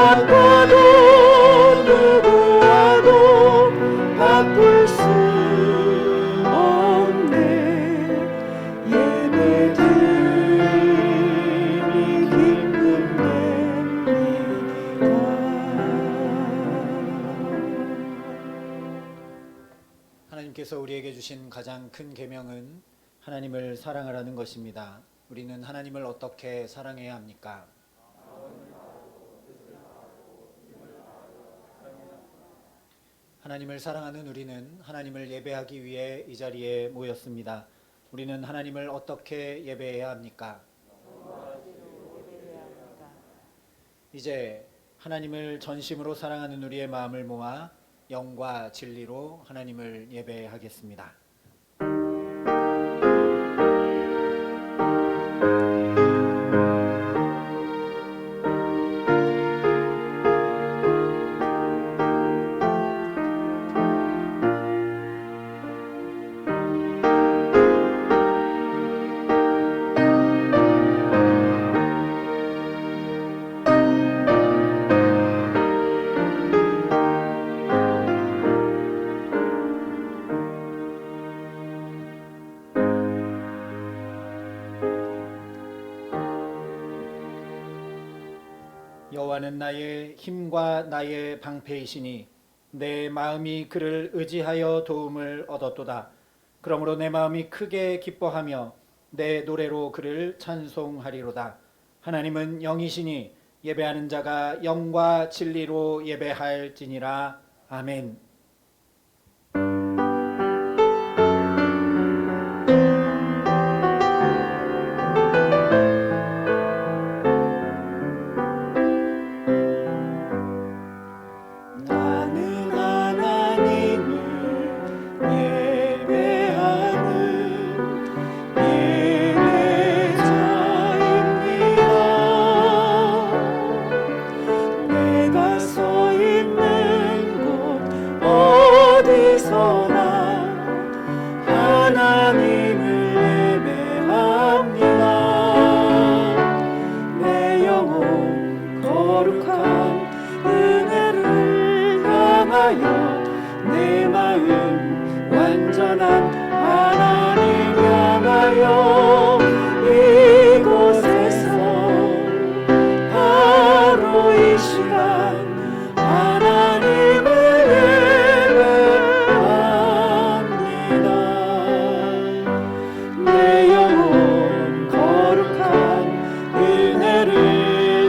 바꿔도 누구와도 바꿀 수 없네. 예배드림이 기쁨 됩니다. 하나님께서 우리에게 주신 가장 큰 계명은 하나님을 사랑하라는 것입니다. 우리는 하나님을 어떻게 사랑해야 합니까? 하나님을 사랑하는 우리는 하나님을 예배하기 위해 이 자리에 모였습니다. 우리는 하나님을 어떻게 예배해야 합니까? 이제 하나님을 전심으로 사랑하는 우리의 마음을 모아 영과 진리로 하나님을 예배하겠습니다. 여호와는 나의 힘과 나의 방패이시니 내 마음이 그를 의지하여 도움을 얻었도다. 그러므로 내 마음이 크게 기뻐하며 내 노래로 그를 찬송하리로다. 하나님은 영이시니 예배하는 자가 영과 진리로 예배할지니라. 아멘. 나는 하나님을 예배하는 예배자입니다. 내가 서 있는 곳 어디서나 하나님을 예배합니다. 내 영혼 거룩한 은혜를 향하여 내 마음 완전한 하나님 향하여 이곳에서 바로 이 시간 하나님을 예배합니다. 내 영혼 거룩한 은혜를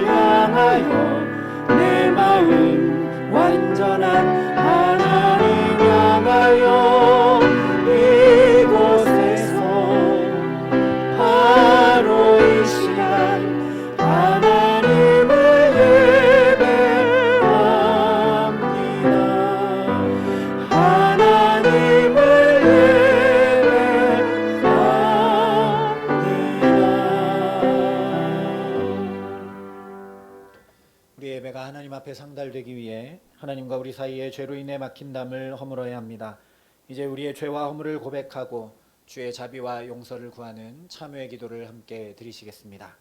향하여 내 마음 완전한 하나님 향하여 이곳에서 바로 이 시간 하나님을 예배합니다. 하나님을 예배합니다. 우리 예배가 하나님 앞에 상달되기 위해 하나님과 우리 사이에 죄로 인해 막힌 담을 허물어야 합니다. 이제 우리의 죄와 허물을 고백하고 주의 자비와 용서를 구하는 참회의 기도를 함께 드리시겠습니다.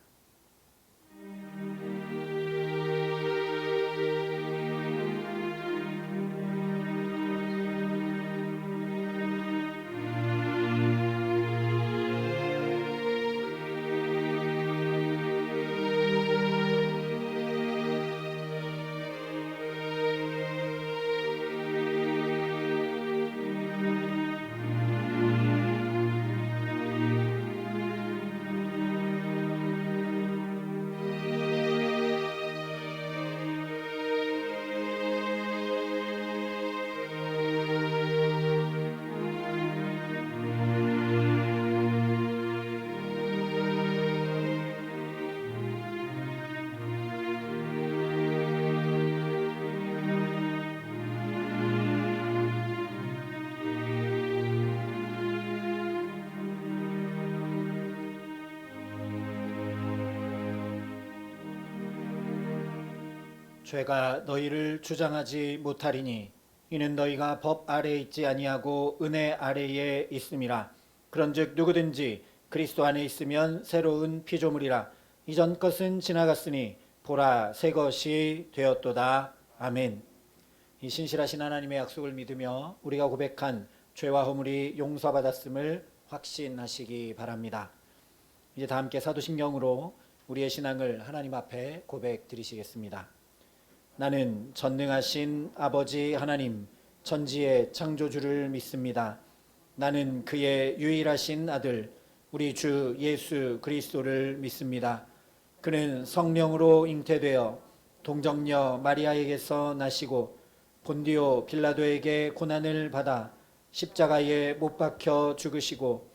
죄가 너희를 주장하지 못하리니 이는 너희가 법 아래에 있지 아니하고 은혜 아래에 있음이라. 그런즉 누구든지 그리스도 안에 있으면 새로운 피조물이라. 이전 것은 지나갔으니 보라 새 것이 되었도다. 아멘. 이 신실하신 하나님의 약속을 믿으며 우리가 고백한 죄와 허물이 용서받았음을 확신하시기 바랍니다. 이제 다 함께 사도신경으로 우리의 신앙을 하나님 앞에 고백 드리시겠습니다. 나는 전능하신 아버지 하나님 천지의 창조주를 믿습니다. 나는 그의 유일하신 아들 우리 주 예수 그리스도를 믿습니다. 그는 성령으로 잉태되어 동정녀 마리아에게서 나시고 본디오 빌라도에게 고난을 받아 십자가에 못 박혀 죽으시고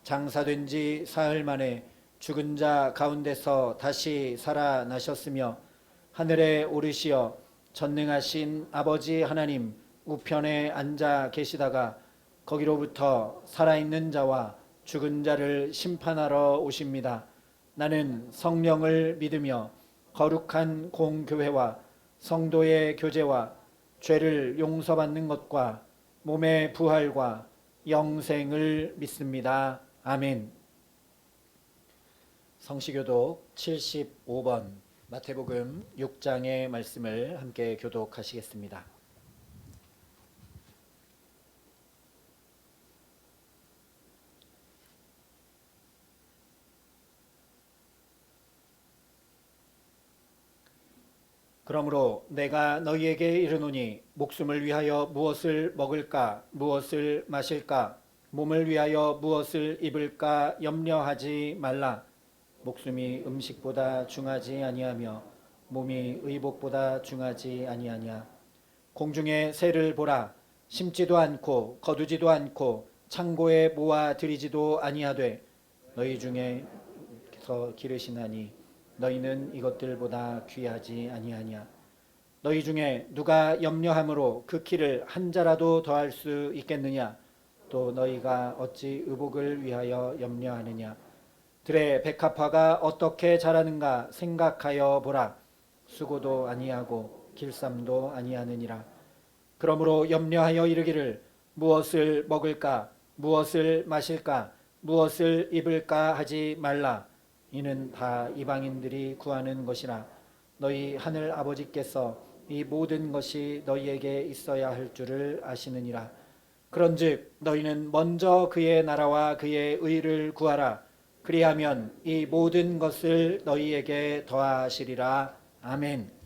장사된 지 사흘 만에 죽은 자 가운데서 다시 살아나셨으며 하늘에 오르시어 전능하신 아버지 하나님 우편에 앉아 계시다가 거기로부터 살아있는 자와 죽은 자를 심판하러 오십니다. 나는 성령을 믿으며 거룩한 공교회와 성도의 교제와 죄를 용서받는 것과 몸의 부활과 영생을 믿습니다. 아멘. 성시교독 75번 마태복음 6장의 말씀을 함께 교독하시겠습니다. 그러므로 내가 너희에게 이르노니 목숨을 위하여 무엇을 먹을까 무엇을 마실까 몸을 위하여 무엇을 입을까 염려하지 말라. 목숨이 음식보다 중하지 아니하며 몸이 의복보다 중하지 아니하냐. 공중의 새를 보라. 심지도 않고 거두지도 않고 창고에 모아 들이지도 아니하되 너희 중에서 기르시나니 너희는 이것들보다 귀하지 아니하냐. 너희 중에 누가 염려함으로 그 키를 한 자라도 더할 수 있겠느냐. 또 너희가 어찌 의복을 위하여 염려하느냐. 들의 백합화가 어떻게 자라는가 생각하여 보라. 수고도 아니하고 길쌈도 아니하느니라. 그러므로 염려하여 이르기를 무엇을 먹을까 무엇을 마실까 무엇을 입을까 하지 말라. 이는 다 이방인들이 구하는 것이라. 너희 하늘 아버지께서 이 모든 것이 너희에게 있어야 할 줄을 아시느니라. 그런즉 너희는 먼저 그의 나라와 그의 의를 구하라. 그리하면 이 모든 것을 너희에게 더하시리라. 아멘.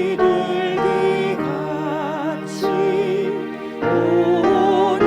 비둘기 같이 오는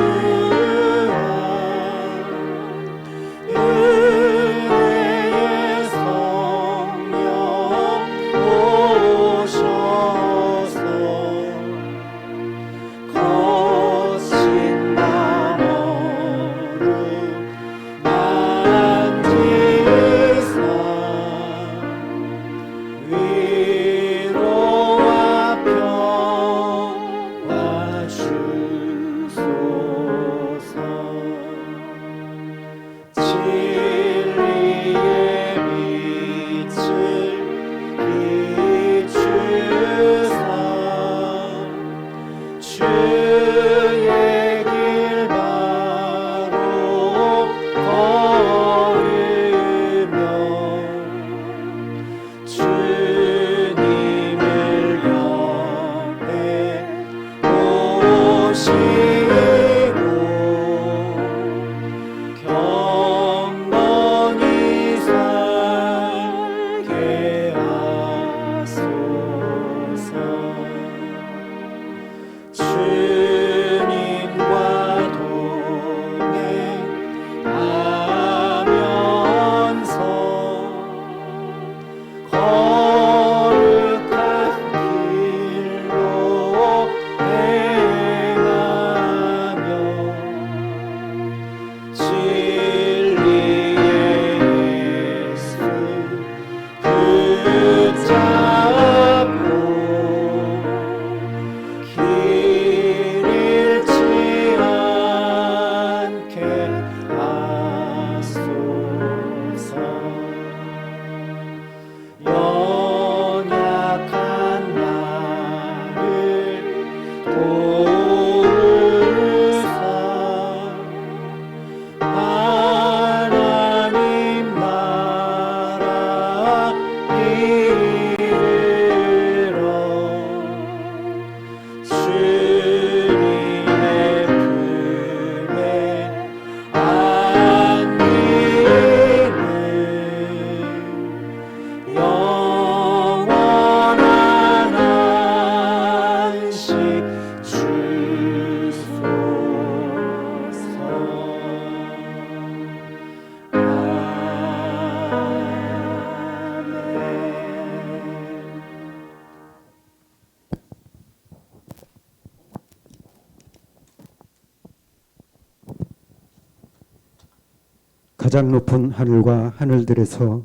가장 높은 하늘과 하늘들에서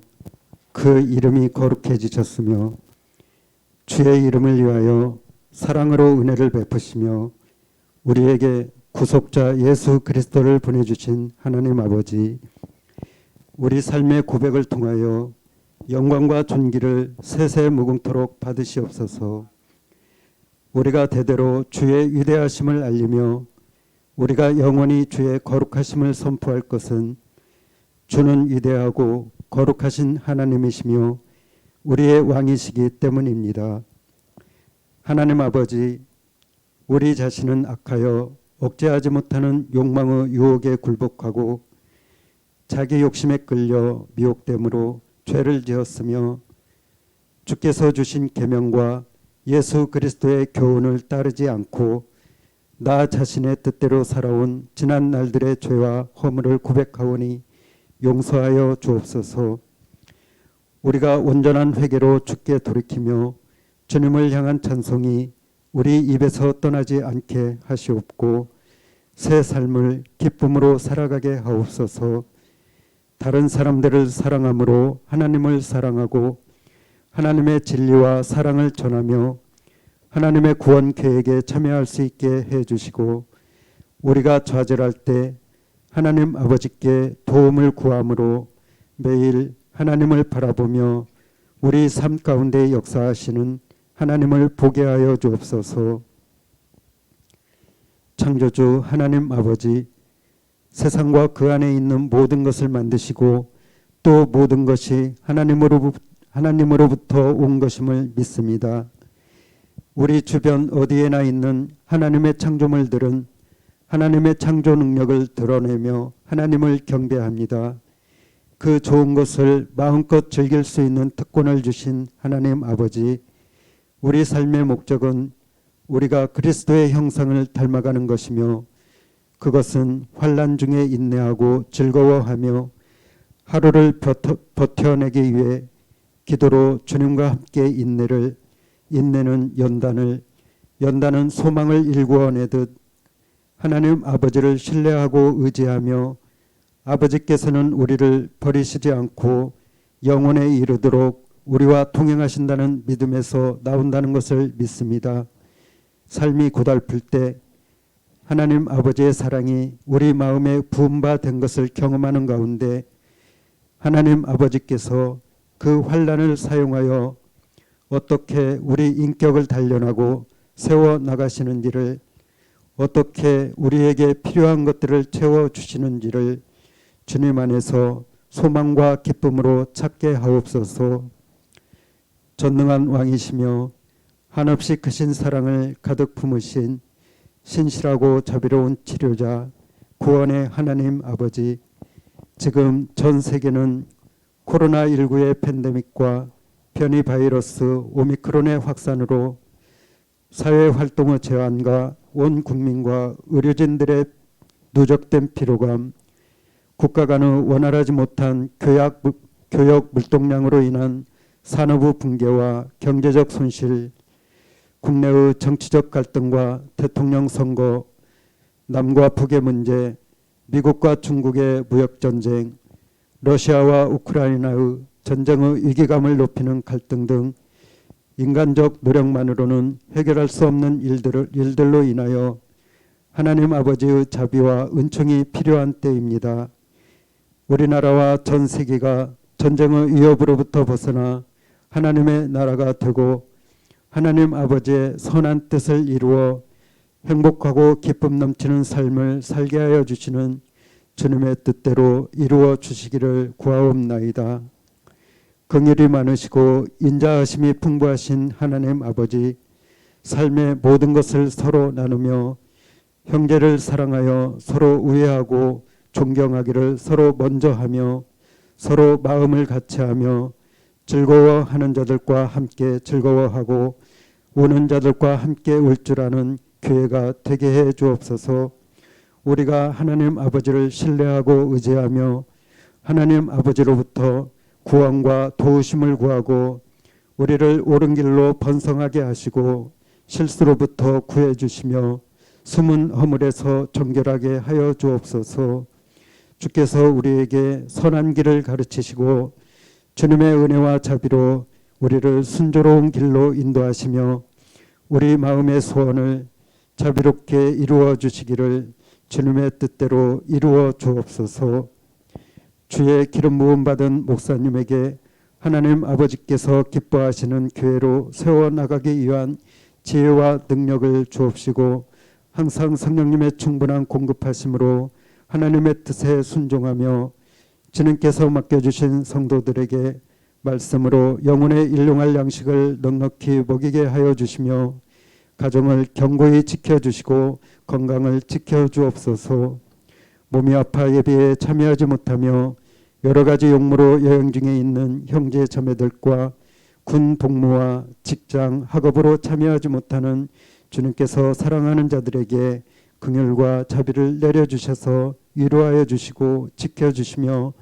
그 이름이 거룩해지셨으며 주의 이름을 위하여 사랑으로 은혜를 베푸시며 우리에게 구속자 예수 그리스도를 보내주신 하나님 아버지, 우리 삶의 고백을 통하여 영광과 존귀를 세세 무궁토록 받으시옵소서. 우리가 대대로 주의 위대하심을 알리며 우리가 영원히 주의 거룩하심을 선포할 것은 주는 위대하고 거룩하신 하나님이시며 우리의 왕이시기 때문입니다. 하나님 아버지, 우리 자신은 악하여 억제하지 못하는 욕망의 유혹에 굴복하고 자기 욕심에 끌려 미혹됨으로 죄를 지었으며 주께서 주신 계명과 예수 그리스도의 교훈을 따르지 않고 나 자신의 뜻대로 살아온 지난 날들의 죄와 허물을 고백하오니 용서하여 주옵소서. 우리가 온전한 회개로 주께 돌이키며 주님을 향한 찬송이 우리 입에서 떠나지 않게 하시옵고 새 삶을 기쁨으로 살아가게 하옵소서. 다른 사람들을 사랑함으로 하나님을 사랑하고 하나님의 진리와 사랑을 전하며 하나님의 구원 계획에 참여할 수 있게 해주시고 우리가 좌절할 때 하나님 아버지께 도움을 구함으로 매일 하나님을 바라보며 우리 삶 가운데 역사하시는 하나님을 보게 하여 주옵소서. 창조주 하나님 아버지, 세상과 그 안에 있는 모든 것을 만드시고 또 모든 것이 하나님으로부터 온 것임을 믿습니다. 우리 주변 어디에나 있는 하나님의 창조물들은 하나님의 창조 능력을 드러내며 하나님을 경배합니다. 그 좋은 것을 마음껏 즐길 수 있는 특권을 주신 하나님 아버지, 우리 삶의 목적은 우리가 그리스도의 형상을 닮아가는 것이며 그것은 환난 중에 인내하고 즐거워하며 하루를 버텨내기 위해 기도로 주님과 함께 인내는 연단은 소망을 일구어내듯 하나님 아버지를 신뢰하고 의지하며 아버지께서는 우리를 버리시지 않고 영원에 이르도록 우리와 동행하신다는 믿음에서 나온다는 것을 믿습니다. 삶이 고달플 때 하나님 아버지의 사랑이 우리 마음에 부음바된 것을 경험하는 가운데 하나님 아버지께서 그 환난을 사용하여 어떻게 우리 인격을 단련하고 세워나가시는지를, 어떻게 우리에게 필요한 것들을 채워주시는지를 주님 안에서 소망과 기쁨으로 찾게 하옵소서. 전능한 왕이시며 한없이 크신 사랑을 가득 품으신 신실하고 자비로운 치료자 구원의 하나님 아버지, 지금 전 세계는 코로나19의 팬데믹과 변이 바이러스 오미크론의 확산으로 사회활동의 제한과 온 국민과 의료진들의 누적된 피로감, 국가 간의 원활하지 못한 교역 물동량으로 인한 산업의 붕괴와 경제적 손실, 국내의 정치적 갈등과 대통령 선거, 남과 북의 문제, 미국과 중국의 무역전쟁, 러시아와 우크라이나의 전쟁의 위기감을 높이는 갈등 등 인간적 노력만으로는 해결할 수 없는 일들로 인하여 하나님 아버지의 자비와 은총이 필요한 때입니다. 우리나라와 전 세계가 전쟁의 위협으로부터 벗어나 하나님의 나라가 되고 하나님 아버지의 선한 뜻을 이루어 행복하고 기쁨 넘치는 삶을 살게 하여 주시는 주님의 뜻대로 이루어 주시기를 구하옵나이다. 긍휼이 많으시고 인자하심이 풍부하신 하나님 아버지, 삶의 모든 것을 서로 나누며 형제를 사랑하여 서로 우애하고 존경하기를 서로 먼저 하며 서로 마음을 같이하며 즐거워하는 자들과 함께 즐거워하고 우는 자들과 함께 울 줄 아는 교회가 되게 해 주옵소서. 우리가 하나님 아버지를 신뢰하고 의지하며 하나님 아버지로부터 구원과 도우심을 구하고 우리를 옳은 길로 번성하게 하시고 실수로부터 구해 주시며 숨은 허물에서 정결하게 하여 주옵소서. 주께서 우리에게 선한 길을 가르치시고 주님의 은혜와 자비로 우리를 순조로운 길로 인도하시며 우리 마음의 소원을 자비롭게 이루어 주시기를 주님의 뜻대로 이루어 주옵소서. 주의 기름 부음 받은 목사님에게 하나님 아버지께서 기뻐하시는 교회로 세워나가기 위한 지혜와 능력을 주옵시고 항상 성령님의 충분한 공급하심으로 하나님의 뜻에 순종하며 주님께서 맡겨주신 성도들에게 말씀으로 영혼의 일용할 양식을 넉넉히 먹이게 하여 주시며 가정을 견고히 지켜주시고 건강을 지켜주옵소서. 몸이 아파 예배에 참여하지 못하며 여러 가지 용무로 여행 중에 있는 형제 자매들과 군 복무와 직장 학업으로 참여하지 못하는 주님께서 사랑하는 자들에게 긍휼과 자비를 내려주셔서 위로하여 주시고 지켜주시며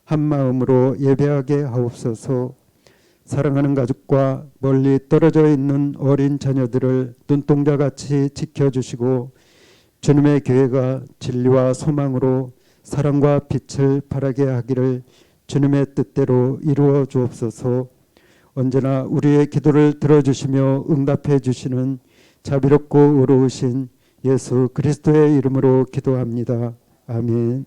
한 마음으로 예배하게 하옵소서. 사랑하는 가족과 멀리 떨어져 있는 어린 자녀들을 눈동자같이 지켜주시고 주님의 교회가 진리와 소망으로 사랑과 빛을 발하게 하기를 주님의 뜻대로 이루어 주옵소서. 언제나 우리의 기도를 들어주시며 응답해 주시는 자비롭고 의로우신 예수 그리스도의 이름으로 기도합니다. 아멘.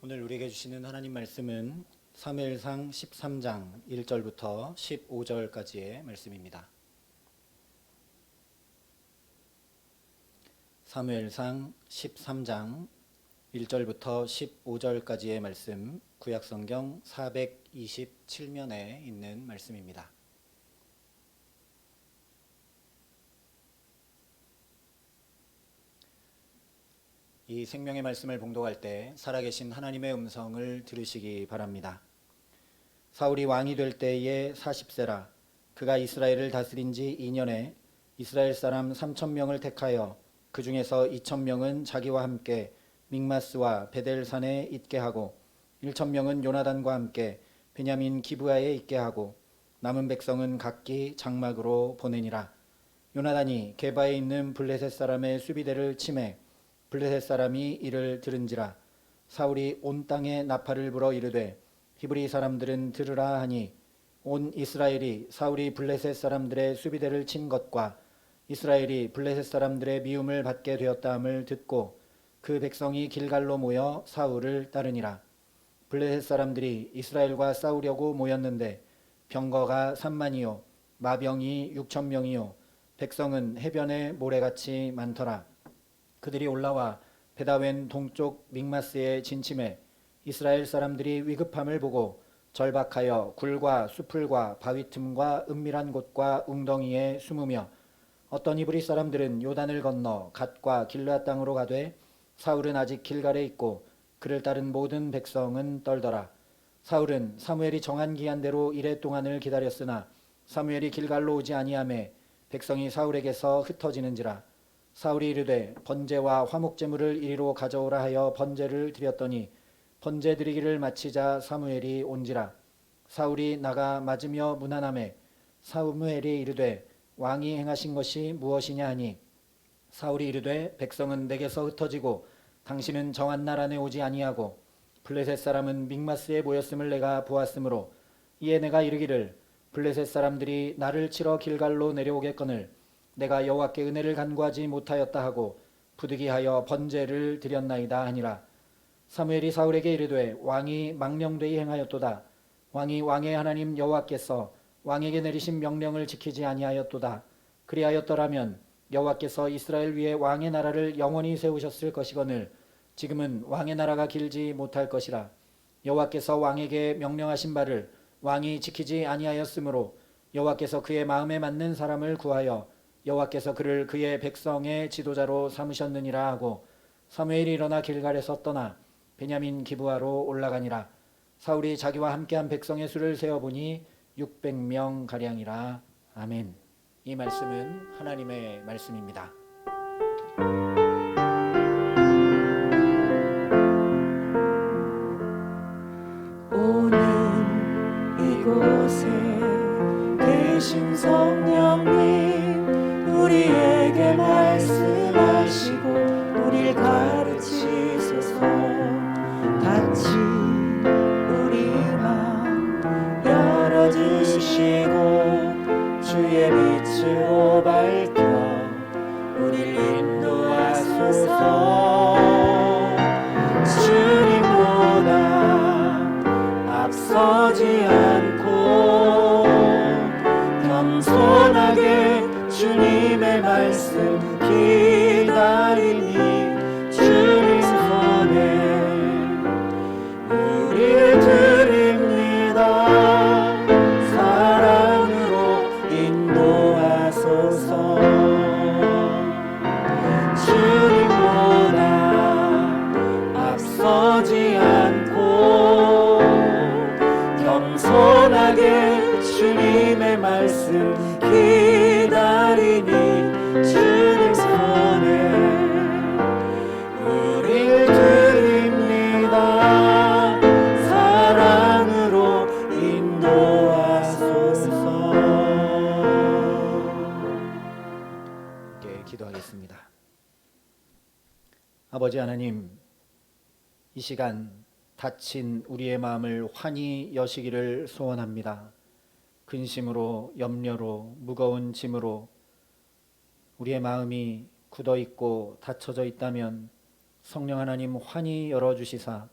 오늘 우리에게 주시는 하나님 말씀은 사무엘상 13장 1절부터 15절까지의 말씀입니다. 사무엘상 13장 1절부터 15절까지의 말씀, 구약성경 427면에 있는 말씀입니다. 이 생명의 말씀을 봉독할 때 살아계신 하나님의 음성을 들으시기 바랍니다. 사울이 왕이 될 때에 40세라. 그가 이스라엘을 다스린 지 2년에 이스라엘 사람 3,000명을 택하여 그 중에서 2,000명은 자기와 함께 믹마스와 베델산에 있게 하고 1,000명은 요나단과 함께 베냐민 기브아에 있게 하고 남은 백성은 각기 장막으로 보내니라. 요나단이 게바에 있는 블레셋 사람의 수비대를 치매 블레셋 사람이 이를 들은지라. 사울이 온 땅에 나팔을 불어 이르되 히브리 사람들은 들으라 하니 온 이스라엘이 사울이 블레셋 사람들의 수비대를 친 것과 이스라엘이 블레셋 사람들의 미움을 받게 되었다함을 듣고 그 백성이 길갈로 모여 사울을 따르니라. 블레셋 사람들이 이스라엘과 싸우려고 모였는데 병거가 3만이요 마병이 6,000명이요 백성은 해변의 모래같이 많더라. 그들이 올라와 베다웬 동쪽 믹마스에 진침해 이스라엘 사람들이 위급함을 보고 절박하여 굴과 수풀과 바위 틈과 은밀한 곳과 웅덩이에 숨으며 어떤 이브리 사람들은 요단을 건너 갓과 길르앗 땅으로 가되 사울은 아직 길갈에 있고 그를 따른 모든 백성은 떨더라. 사울은 사무엘이 정한 기한대로 이레 동안을 기다렸으나 사무엘이 길갈로 오지 아니하매 백성이 사울에게서 흩어지는지라. 사울이 이르되 번제와 화목제물을 이리로 가져오라 하여 번제를 드렸더니 번제 드리기를 마치자 사무엘이 온지라. 사울이 나가 맞으며 문안하매 사무엘이 이르되 왕이 행하신 것이 무엇이냐 하니 사울이 이르되 백성은 내게서 흩어지고 당신은 정한 날 안에 오지 아니하고 블레셋 사람은 믹마스에 모였음을 내가 보았으므로 이에 내가 이르기를 블레셋 사람들이 나를 치러 길갈로 내려오겠거늘 내가 여호와께 은혜를 간구하지 못하였다 하고 부득이하여 번제를 드렸나이다 하니라. 사무엘이 사울에게 이르되 왕이 망령되이 행하였도다. 왕이 왕의 하나님 여호와께서 왕에게 내리신 명령을 지키지 아니하였도다. 그리하였더라면 여호와께서 이스라엘 위에 왕의 나라를 영원히 세우셨을 것이거늘 지금은 왕의 나라가 길지 못할 것이라. 여호와께서 왕에게 명령하신 바를 왕이 지키지 아니하였으므로 여호와께서 그의 마음에 맞는 사람을 구하여 여호와께서 그를 그의 백성의 지도자로 삼으셨느니라 하고 사무엘이 일어나 길갈에서 떠나 베냐민 기브아로 올라가니라. 사울이 자기와 함께한 백성의 수를 세어보니 600명 가량이라. 아멘. 이 말씀은 하나님의 말씀입니다. 오늘 이곳에 계신 성령님, 우리에게 말씀하시고 우리를 가르치소서. 닫힌 우리 맘 열어주시고 주의 빛으로 밝혀 우리를 인도하소서. 주님보다 앞서지 않고 겸손하게 주님의 말씀 기다리니 주님 손에 우리를 드립니다. 사랑으로 인도하소서. 주님보다 앞서지 않고 겸손하게 주님의 말씀 기다리니 주님 손에 우리를 드립니다. 사랑으로 인도하소서. 함께 기도하겠습니다. 아버지 하나님, 이 시간 다친 우리의 마음을 환히 여시기를 소원합니다. 근심으로, 염려로, 무거운 짐으로 우리의 마음이 굳어있고 닫혀져 있다면 성령 하나님 환히 열어주시사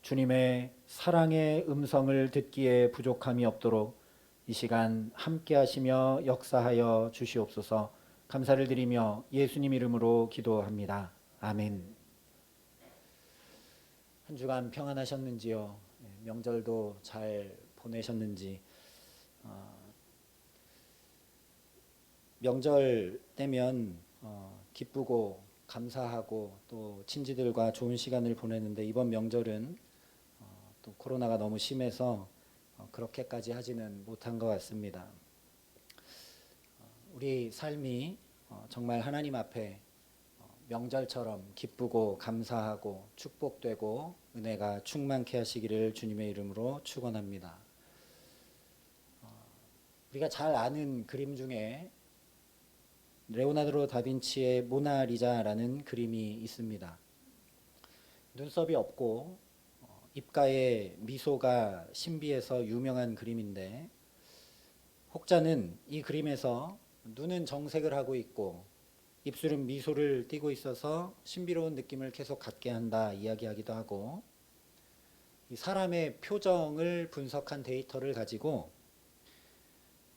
주님의 사랑의 음성을 듣기에 부족함이 없도록 이 시간 함께 하시며 역사하여 주시옵소서. 감사를 드리며 예수님 이름으로 기도합니다. 아멘. 한 주간 평안하셨는지요? 명절도 잘 보내셨는지. 명절 때면 기쁘고 감사하고 또 친지들과 좋은 시간을 보내는데 이번 명절은 또 코로나가 너무 심해서 그렇게까지 하지는 못한 것 같습니다. 우리 삶이 정말 하나님 앞에 명절처럼 기쁘고 감사하고 축복되고 은혜가 충만케 하시기를 주님의 이름으로 축원합니다. 우리가 잘 아는 그림 중에 레오나르도 다빈치의 모나리자라는 그림이 있습니다. 눈썹이 없고 입가에 미소가 신비해서 유명한 그림인데, 혹자는 이 그림에서 눈은 정색을 하고 있고 입술은 미소를 띠고 있어서 신비로운 느낌을 계속 갖게 한다 이야기하기도 하고, 이 사람의 표정을 분석한 데이터를 가지고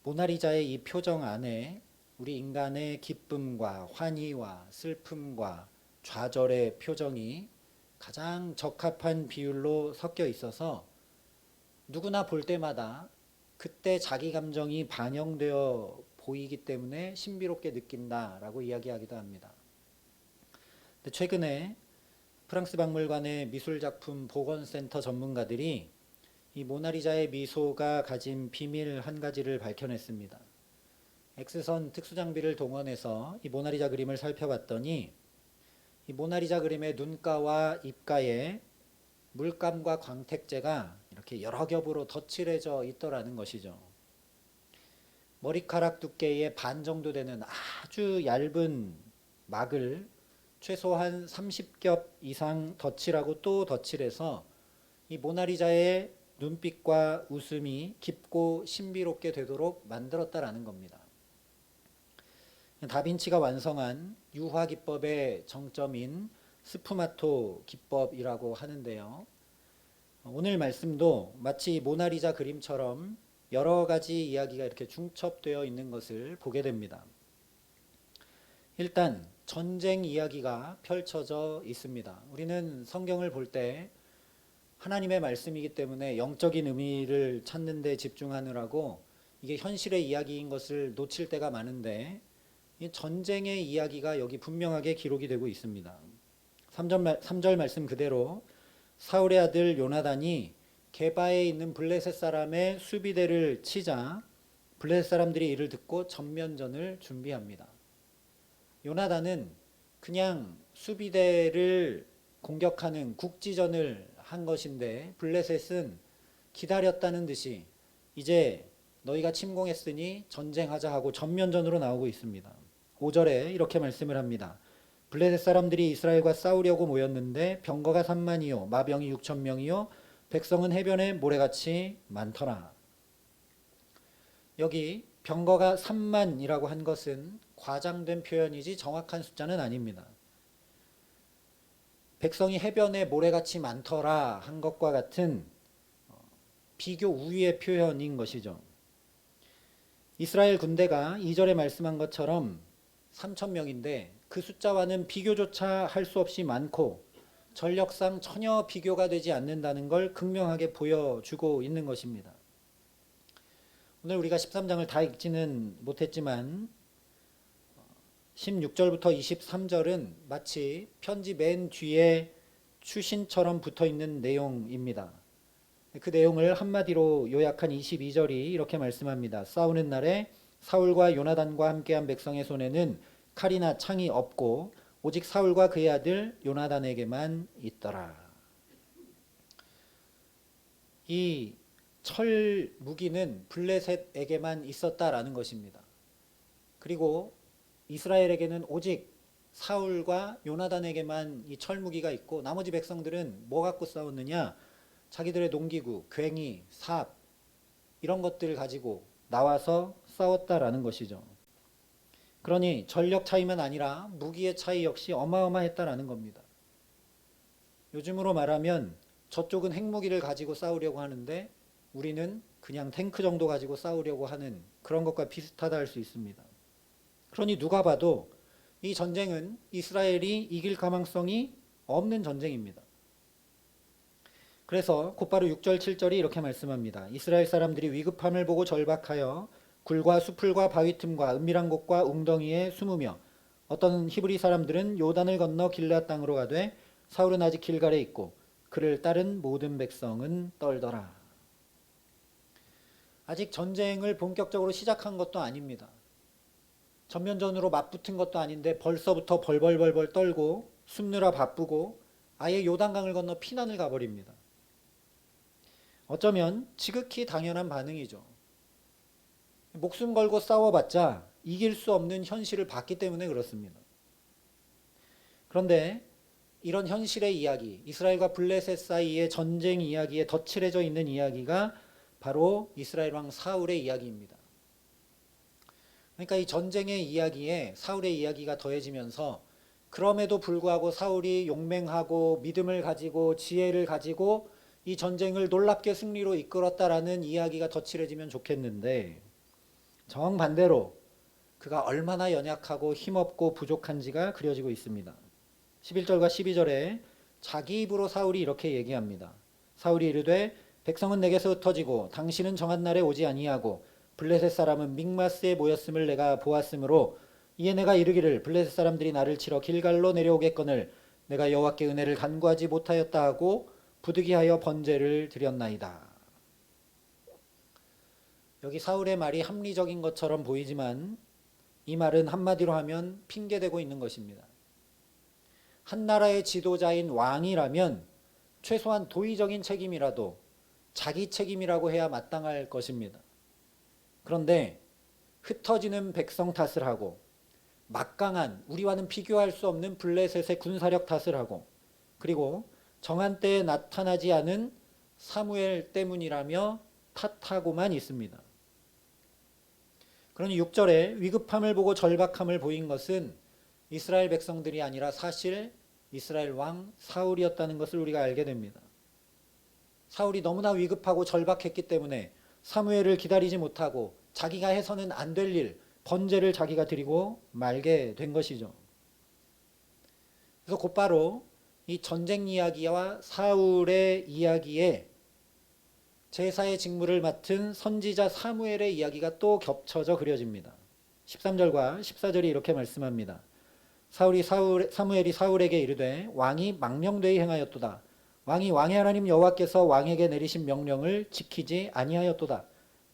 모나리자의 이 표정 안에 우리 인간의 기쁨과 환희와 슬픔과 좌절의 표정이 가장 적합한 비율로 섞여 있어서 누구나 볼 때마다 그때 자기 감정이 반영되어 보이기 때문에 신비롭게 느낀다라고 이야기하기도 합니다. 근데 최근에 프랑스 박물관의 미술작품 복원센터 전문가들이 이 모나리자의 미소가 가진 비밀 한 가지를 밝혀냈습니다. X선 특수장비를 동원해서 이 모나리자 그림을 살펴봤더니 이 모나리자 그림의 눈가와 입가에 물감과 광택제가 이렇게 여러 겹으로 덧칠해져 있더라는 것이죠. 머리카락 두께의 반 정도 되는 아주 얇은 막을 최소한 30겹 이상 덧칠하고 또 덧칠해서 이 모나리자의 눈빛과 웃음이 깊고 신비롭게 되도록 만들었다라는 겁니다. 다빈치가 완성한 유화 기법의 정점인 스푸마토 기법이라고 하는데요. 오늘 말씀도 마치 모나리자 그림처럼 여러 가지 이야기가 이렇게 중첩되어 있는 것을 보게 됩니다. 일단 전쟁 이야기가 펼쳐져 있습니다. 우리는 성경을 볼 때 하나님의 말씀이기 때문에 영적인 의미를 찾는 데 집중하느라고 이게 현실의 이야기인 것을 놓칠 때가 많은데, 이 전쟁의 이야기가 여기 분명하게 기록이 되고 있습니다. 3절 말씀 그대로 사울의 아들 요나단이 게바에 있는 블레셋 사람의 수비대를 치자 블레셋 사람들이 이를 듣고 전면전을 준비합니다. 요나단은 그냥 수비대를 공격하는 국지전을 한 것인데 블레셋은 기다렸다는 듯이 이제 너희가 침공했으니 전쟁하자 하고 전면전으로 나오고 있습니다. 5절에 이렇게 말씀을 합니다. 블레셋 사람들이 이스라엘과 싸우려고 모였는데 병거가 3만이요 마병이 6천 명이요 백성은 해변에 모래같이 많더라. 여기 병거가 3만이라고 한 것은 과장된 표현이지 정확한 숫자는 아닙니다. 백성이 해변에 모래같이 많더라 한 것과 같은 비교 우위의 표현인 것이죠. 이스라엘 군대가 2절에 말씀한 것처럼 3천 명인데 그 숫자와는 비교조차 할 수 없이 많고 전력상 전혀 비교가 되지 않는다는 걸 극명하게 보여주고 있는 것입니다. 오늘 우리가 13장을 다 읽지는 못했지만 16절부터 23절은 마치 편지 맨 뒤에 추신처럼 붙어 있는 내용입니다. 그 내용을 한마디로 요약한 22절이 이렇게 말씀합니다. 싸우는 날에 사울과 요나단과 함께한 백성의 손에는 칼이나 창이 없고 오직 사울과 그의 아들 요나단에게만 있더라. 이 철 무기는 블레셋에게만 있었다라는 것입니다. 그리고 이스라엘에게는 오직 사울과 요나단에게만 이 철무기가 있고 나머지 백성들은 뭐 갖고 싸웠느냐? 자기들의 농기구, 괭이, 삽 이런 것들을 가지고 나와서 싸웠다라는 것이죠. 그러니 전력 차이만 아니라 무기의 차이 역시 어마어마했다라는 겁니다. 요즘으로 말하면 저쪽은 핵무기를 가지고 싸우려고 하는데 우리는 그냥 탱크 정도 가지고 싸우려고 하는 그런 것과 비슷하다 할 수 있습니다. 그러니 누가 봐도 이 전쟁은 이스라엘이 이길 가망성이 없는 전쟁입니다. 그래서 곧바로 6절 7절이 이렇게 말씀합니다. 이스라엘 사람들이 위급함을 보고 절박하여 굴과 수풀과 바위 틈과 은밀한 곳과 웅덩이에 숨으며 어떤 히브리 사람들은 요단을 건너 길앗 땅으로 가되 사울은 아직 길갈에 있고 그를 따른 모든 백성은 떨더라. 아직 전쟁을 본격적으로 시작한 것도 아닙니다. 전면전으로 맞붙은 것도 아닌데 벌써부터 벌벌벌벌 떨고 숨느라 바쁘고 아예 요단강을 건너 피난을 가버립니다. 어쩌면 지극히 당연한 반응이죠. 목숨 걸고 싸워봤자 이길 수 없는 현실을 봤기 때문에 그렇습니다. 그런데 이런 현실의 이야기, 이스라엘과 블레셋 사이의 전쟁 이야기에 덧칠해져 있는 이야기가 바로 이스라엘 왕 사울의 이야기입니다. 그러니까 이 전쟁의 이야기에 사울의 이야기가 더해지면서 그럼에도 불구하고 사울이 용맹하고 믿음을 가지고 지혜를 가지고 이 전쟁을 놀랍게 승리로 이끌었다라는 이야기가 덧칠해지면 좋겠는데 정반대로 그가 얼마나 연약하고 힘없고 부족한지가 그려지고 있습니다. 11절과 12절에 자기 입으로 사울이 이렇게 얘기합니다. 사울이 이르되 백성은 내게서 흩어지고 당신은 정한 날에 오지 아니하고 블레셋 사람은 믹마스에 모였음을 내가 보았으므로 이에 내가 이르기를 블레셋 사람들이 나를 치러 길갈로 내려오겠거늘 내가 여호와께 은혜를 간구하지 못하였다 하고 부득이하여 번제를 드렸나이다. 여기 사울의 말이 합리적인 것처럼 보이지만 이 말은 한마디로 하면 핑계대고 있는 것입니다. 한 나라의 지도자인 왕이라면 최소한 도의적인 책임이라도 자기 책임이라고 해야 마땅할 것입니다. 그런데 흩어지는 백성 탓을 하고 막강한 우리와는 비교할 수 없는 블레셋의 군사력 탓을 하고 그리고 정한 때에 나타나지 않은 사무엘 때문이라며 탓하고만 있습니다. 그러니 6절에 위급함을 보고 절박함을 보인 것은 이스라엘 백성들이 아니라 사실 이스라엘 왕 사울이었다는 것을 우리가 알게 됩니다. 사울이 너무나 위급하고 절박했기 때문에 사무엘을 기다리지 못하고 자기가 해서는 안 될 일, 번제를 자기가 드리고 말게 된 것이죠. 그래서 곧바로 이 전쟁 이야기와 사울의 이야기에 제사의 직무를 맡은 선지자 사무엘의 이야기가 또 겹쳐져 그려집니다. 13절과 14절이 이렇게 말씀합니다. 사무엘이 사울에게 이르되 왕이 망령되이 행하였도다. 왕이 왕의 하나님 여호와께서 왕에게 내리신 명령을 지키지 아니하였도다.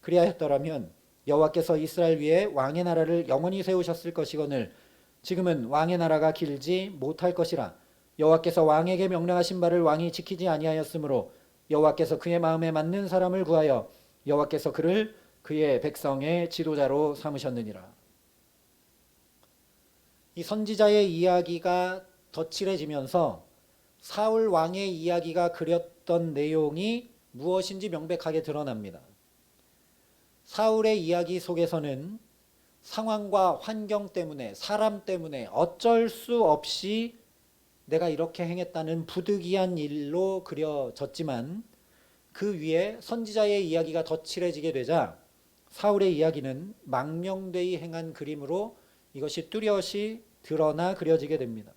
그리하였더라면 여호와께서 이스라엘 위에 왕의 나라를 영원히 세우셨을 것이거늘 지금은 왕의 나라가 길지 못할 것이라. 여호와께서 왕에게 명령하신 바를 왕이 지키지 아니하였으므로 여호와께서 그의 마음에 맞는 사람을 구하여 여호와께서 그를 그의 백성의 지도자로 삼으셨느니라. 이 선지자의 이야기가 덧칠해지면서 사울 왕의 이야기가 그렸던 내용이 무엇인지 명백하게 드러납니다. 사울의 이야기 속에서는 상황과 환경 때문에, 사람 때문에 어쩔 수 없이 내가 이렇게 행했다는 부득이한 일로 그려졌지만, 그 위에 선지자의 이야기가 덧칠해지게 되자 사울의 이야기는 망명되이 행한 그림으로 이것이 뚜렷이 드러나 그려지게 됩니다.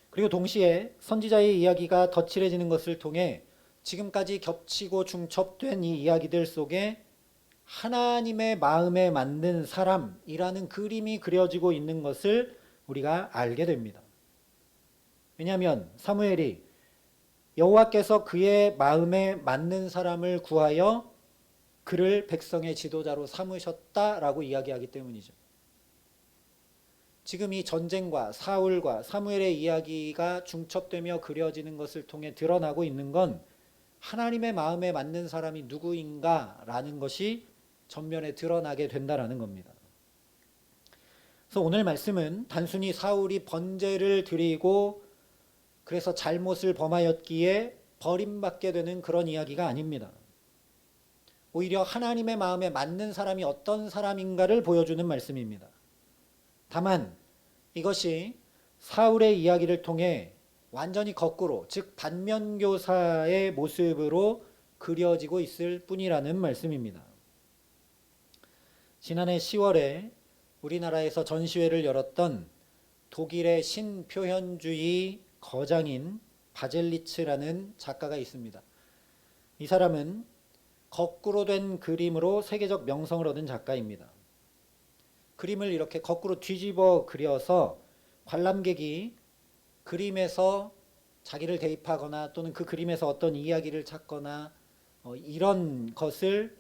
그리고 동시에 선지자의 이야기가 덧칠해지는 것을 통해 지금까지 겹치고 중첩된 이 이야기들 속에 하나님의 마음에 맞는 사람이라는 그림이 그려지고 있는 것을 우리가 알게 됩니다. 왜냐하면 사무엘이 여호와께서 그의 마음에 맞는 사람을 구하여 그를 백성의 지도자로 삼으셨다라고 이야기하기 때문이죠. 지금 이 전쟁과 사울과 사무엘의 이야기가 중첩되며 그려지는 것을 통해 드러나고 있는 건 하나님의 마음에 맞는 사람이 누구인가라는 것이 전면에 드러나게 된다라는 겁니다. 그래서 오늘 말씀은 단순히 사울이 번제를 드리고 그래서 잘못을 범하였기에 버림받게 되는 그런 이야기가 아닙니다. 오히려 하나님의 마음에 맞는 사람이 어떤 사람인가를 보여주는 말씀입니다. 다만 이것이 사울의 이야기를 통해 완전히 거꾸로, 즉 반면교사의 모습으로 그려지고 있을 뿐이라는 말씀입니다. 지난해 10월에 우리나라에서 전시회를 열었던 독일의 신표현주의 거장인 바젤리츠라는 작가가 있습니다. 이 사람은 거꾸로 된 그림으로 세계적 명성을 얻은 작가입니다. 그림을 이렇게 거꾸로 뒤집어 그려서 관람객이 그림에서 자기를 대입하거나 또는 그 그림에서 어떤 이야기를 찾거나 이런 것을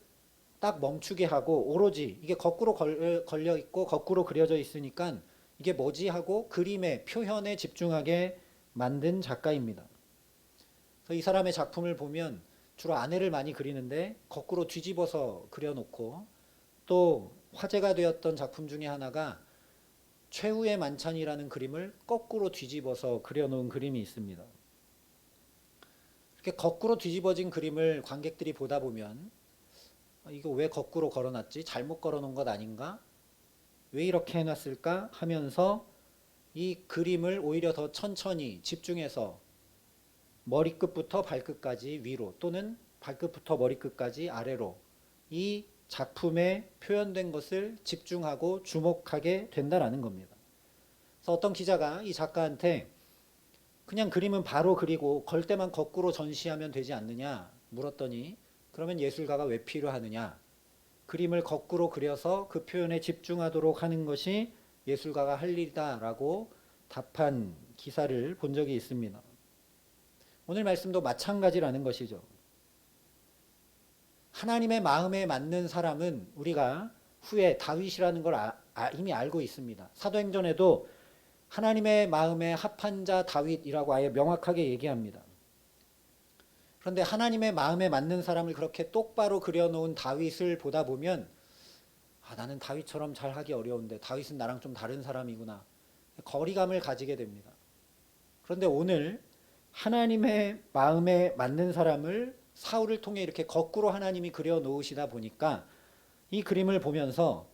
딱 멈추게 하고 오로지 이게 거꾸로 걸려 있고 거꾸로 그려져 있으니까 이게 뭐지 하고 그림의 표현에 집중하게 만든 작가입니다. 그래서 이 사람의 작품을 보면 주로 아내를 많이 그리는데 거꾸로 뒤집어서 그려놓고, 또 화제가 되었던 작품 중에 하나가 최후의 만찬이라는 그림을 거꾸로 뒤집어서 그려놓은 그림이 있습니다. 이렇게 거꾸로 뒤집어진 그림을 관객들이 보다 보면 이거 왜 거꾸로 걸어놨지? 잘못 걸어놓은 것 아닌가? 왜 이렇게 해놨을까? 하면서 이 그림을 오히려 더 천천히 집중해서 머리끝부터 발끝까지 위로, 또는 발끝부터 머리끝까지 아래로 이 작품에 표현된 것을 집중하고 주목하게 된다라는 겁니다. 그래서 어떤 기자가 이 작가한테 그냥 그림은 바로 그리고 걸 때만 거꾸로 전시하면 되지 않느냐 물었더니, 그러면 예술가가 왜 필요하느냐? 그림을 거꾸로 그려서 그 표현에 집중하도록 하는 것이 예술가가 할 일이다라고 답한 기사를 본 적이 있습니다. 오늘 말씀도 마찬가지라는 것이죠. 하나님의 마음에 맞는 사람은 우리가 후에 다윗이라는 걸 이미 알고 있습니다. 사도행전에도 하나님의 마음에 합한 자 다윗이라고 아예 명확하게 얘기합니다. 그런데 하나님의 마음에 맞는 사람을 그렇게 똑바로 그려놓은 다윗을 보다 보면 나는 다윗처럼 잘하기 어려운데 다윗은 나랑 좀 다른 사람이구나, 거리감을 가지게 됩니다. 그런데 오늘 하나님의 마음에 맞는 사람을 사울을 통해 이렇게 거꾸로 하나님이 그려놓으시다 보니까 이 그림을 보면서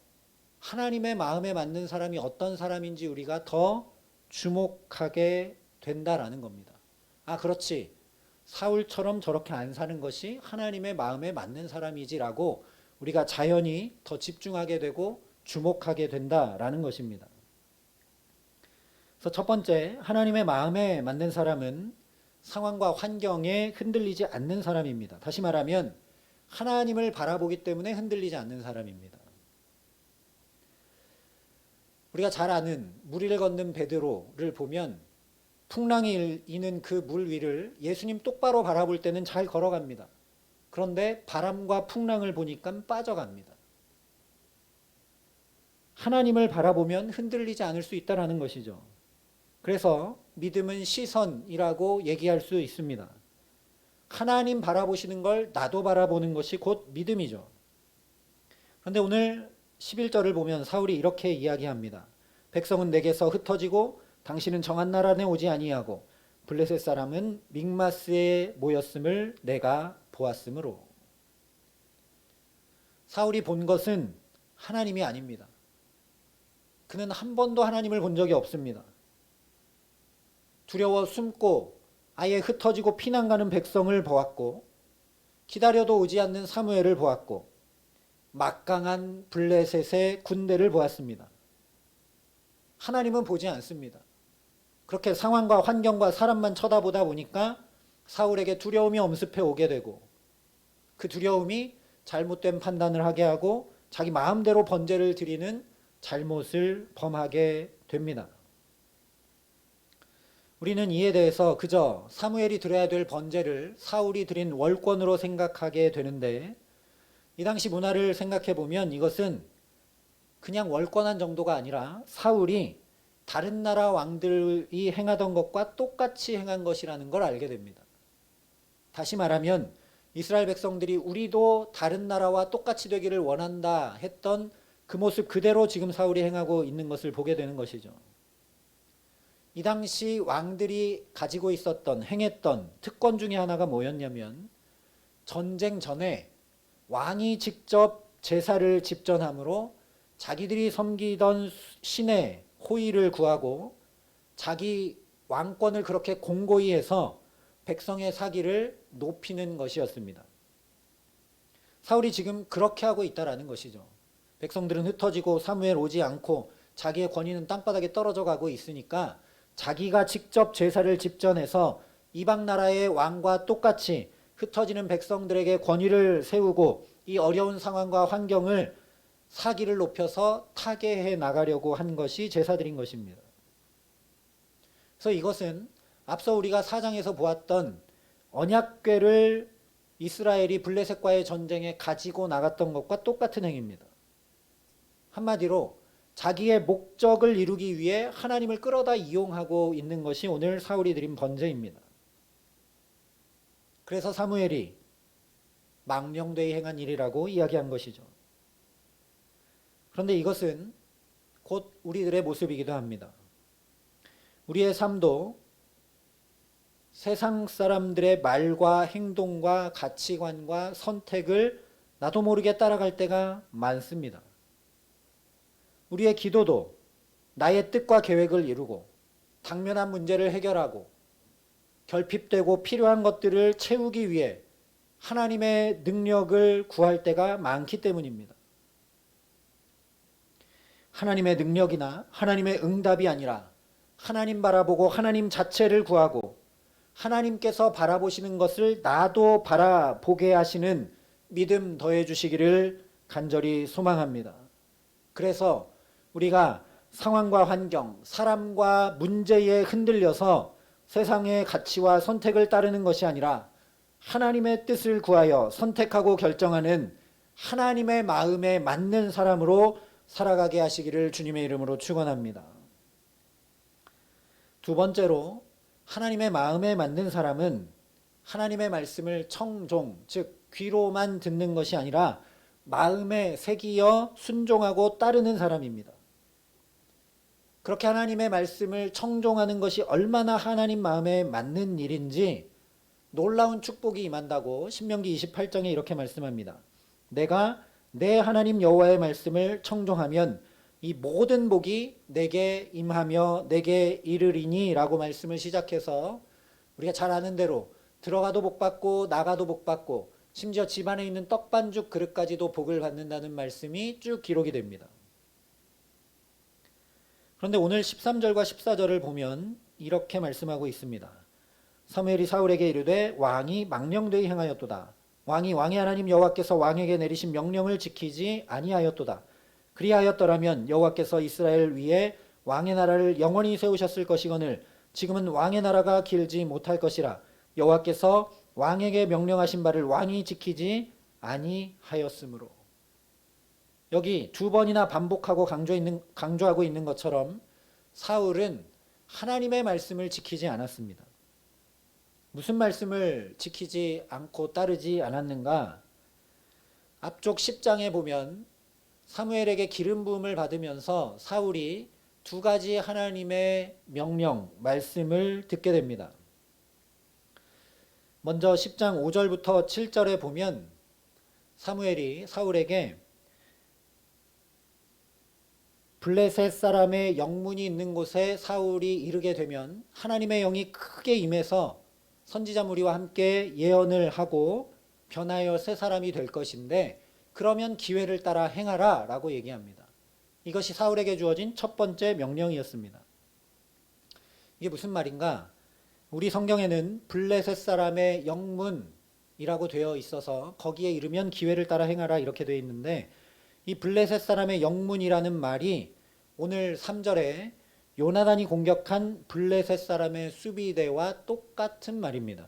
하나님의 마음에 맞는 사람이 어떤 사람인지 우리가 더 주목하게 된다라는 겁니다. 그렇지, 사울처럼 저렇게 안 사는 것이 하나님의 마음에 맞는 사람이지라고 우리가 자연히 더 집중하게 되고 주목하게 된다라는 것입니다. 그래서 첫 번째, 하나님의 마음에 맞는 사람은 상황과 환경에 흔들리지 않는 사람입니다. 다시 말하면 하나님을 바라보기 때문에 흔들리지 않는 사람입니다. 우리가 잘 아는 무리를 걷는 베드로를 보면 풍랑이 이는 그 물 위를 예수님 똑바로 바라볼 때는 잘 걸어갑니다. 그런데 바람과 풍랑을 보니까 빠져갑니다. 하나님을 바라보면 흔들리지 않을 수 있다는 것이죠. 그래서 믿음은 시선이라고 얘기할 수 있습니다. 하나님 바라보시는 걸 나도 바라보는 것이 곧 믿음이죠. 그런데 오늘 11절을 보면 사울이 이렇게 이야기합니다. 백성은 내게서 흩어지고 당신은 정한 나라 안에 오지 아니하고 블레셋 사람은 믹마스에 모였음을 내가 보았으므로. 사울이 본 것은 하나님이 아닙니다. 그는 한 번도 하나님을 본 적이 없습니다. 두려워 숨고 아예 흩어지고 피난가는 백성을 보았고, 기다려도 오지 않는 사무엘을 보았고, 막강한 블레셋의 군대를 보았습니다. 하나님은 보지 않습니다. 그렇게 상황과 환경과 사람만 쳐다보다 보니까 사울에게 두려움이 엄습해 오게 되고, 그 두려움이 잘못된 판단을 하게 하고 자기 마음대로 번제를 드리는 잘못을 범하게 됩니다. 우리는 이에 대해서 그저 사무엘이 드려야 될 번제를 사울이 드린 월권으로 생각하게 되는데, 이 당시 문화를 생각해 보면 이것은 그냥 월권한 정도가 아니라 사울이 다른 나라 왕들이 행하던 것과 똑같이 행한 것이라는 걸 알게 됩니다. 다시 말하면 이스라엘 백성들이 우리도 다른 나라와 똑같이 되기를 원한다 했던 그 모습 그대로 지금 사울이 행하고 있는 것을 보게 되는 것이죠. 이 당시 왕들이 가지고 있었던, 행했던 특권 중에 하나가 뭐였냐면, 전쟁 전에 왕이 직접 제사를 집전함으로 자기들이 섬기던 신의 호의를 구하고 자기 왕권을 그렇게 공고히 해서 백성의 사기를 높이는 것이었습니다. 사울이 지금 그렇게 하고 있다라는 것이죠. 백성들은 흩어지고 사무엘 오지 않고 자기의 권위는 땅바닥에 떨어져 가고 있으니까 자기가 직접 제사를 집전해서 이방 나라의 왕과 똑같이 흩어지는 백성들에게 권위를 세우고 이 어려운 상황과 환경을 사기를 높여서 타개해 나가려고 한 것이 제사드린 것입니다. 그래서 이것은 앞서 우리가 4장에서 보았던 언약궤를 이스라엘이 블레셋과의 전쟁에 가지고 나갔던 것과 똑같은 행위입니다. 한마디로 자기의 목적을 이루기 위해 하나님을 끌어다 이용하고 있는 것이 오늘 사울이 드린 번제입니다. 그래서 사무엘이 망령되이 행한 일이라고 이야기한 것이죠. 그런데 이것은 곧 우리들의 모습이기도 합니다. 우리의 삶도 세상 사람들의 말과 행동과 가치관과 선택을 나도 모르게 따라갈 때가 많습니다. 우리의 기도도 나의 뜻과 계획을 이루고 당면한 문제를 해결하고 결핍되고 필요한 것들을 채우기 위해 하나님의 능력을 구할 때가 많기 때문입니다. 하나님의 능력이나 하나님의 응답이 아니라 하나님 바라보고 하나님 자체를 구하고 하나님께서 바라보시는 것을 나도 바라보게 하시는 믿음 더해 주시기를 간절히 소망합니다. 그래서 우리가 상황과 환경, 사람과 문제에 흔들려서 세상의 가치와 선택을 따르는 것이 아니라 하나님의 뜻을 구하여 선택하고 결정하는 하나님의 마음에 맞는 사람으로 살아가게 하시기를 주님의 이름으로 축원합니다. 두 번째로 하나님의 마음에 맞는 사람은 하나님의 말씀을 청종, 즉 귀로만 듣는 것이 아니라 마음에 새기어 순종하고 따르는 사람입니다. 그렇게 하나님의 말씀을 청종하는 것이 얼마나 하나님 마음에 맞는 일인지 놀라운 축복이 임한다고 신명기 28장에 이렇게 말씀합니다. 내가 내 하나님 여호와의 말씀을 청종하면 이 모든 복이 내게 임하며 내게 이르리니 라고 말씀을 시작해서 우리가 잘 아는 대로 들어가도 복받고 나가도 복받고 심지어 집안에 있는 떡반죽 그릇까지도 복을 받는다는 말씀이 쭉 기록이 됩니다. 그런데 오늘 13절과 14절을 보면 이렇게 말씀하고 있습니다. 사무엘이 사울에게 이르되 왕이 망령되이 행하였도다. 왕이 왕의 하나님 여호와께서 왕에게 내리신 명령을 지키지 아니하였도다. 그리하였더라면 여호와께서 이스라엘 위에 왕의 나라를 영원히 세우셨을 것이거늘 지금은 왕의 나라가 길지 못할 것이라 여호와께서 왕에게 명령하신 바를 왕이 지키지 아니하였으므로. 여기 두 번이나 반복하고 강조하고 있는 것처럼 사울은 하나님의 말씀을 지키지 않았습니다. 무슨 말씀을 지키지 않고 따르지 않았는가? 앞쪽 10장에 보면 사무엘에게 기름 부음을 받으면서 사울이 두 가지 하나님의 명령, 말씀을 듣게 됩니다. 먼저 10장 5절부터 7절에 보면 사무엘이 사울에게 블레셋 사람의 영문이 있는 곳에 사울이 이르게 되면 하나님의 영이 크게 임해서 선지자 무리와 함께 예언을 하고 변하여 새 사람이 될 것인데 그러면 기회를 따라 행하라 라고 얘기합니다. 이것이 사울에게 주어진 첫 번째 명령이었습니다. 이게 무슨 말인가? 우리 성경에는 블레셋 사람의 영문이라고 되어 있어서 거기에 이르면 기회를 따라 행하라 이렇게 되어 있는데 이 블레셋 사람의 영문이라는 말이 오늘 3절에 요나단이 공격한 블레셋 사람의 수비대와 똑같은 말입니다.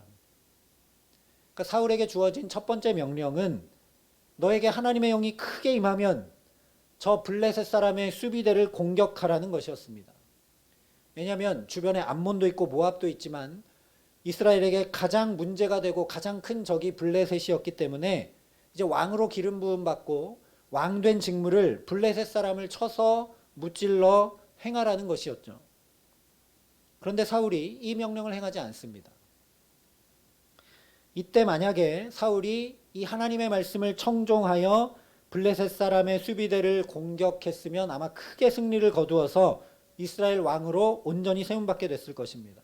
그러니까 사울에게 주어진 첫 번째 명령은 너에게 하나님의 영이 크게 임하면 저 블레셋 사람의 수비대를 공격하라는 것이었습니다. 왜냐하면 주변에 암몬도 있고 모압도 있지만 이스라엘에게 가장 문제가 되고 가장 큰 적이 블레셋이었기 때문에 이제 왕으로 기름 부음 받고 왕된 직무를 블레셋 사람을 쳐서 무찔러 행하라는 것이었죠. 그런데 사울이 이 명령을 행하지 않습니다. 이때 만약에 사울이 이 하나님의 말씀을 청종하여 블레셋 사람의 수비대를 공격했으면 아마 크게 승리를 거두어서 이스라엘 왕으로 온전히 세움받게 됐을 것입니다.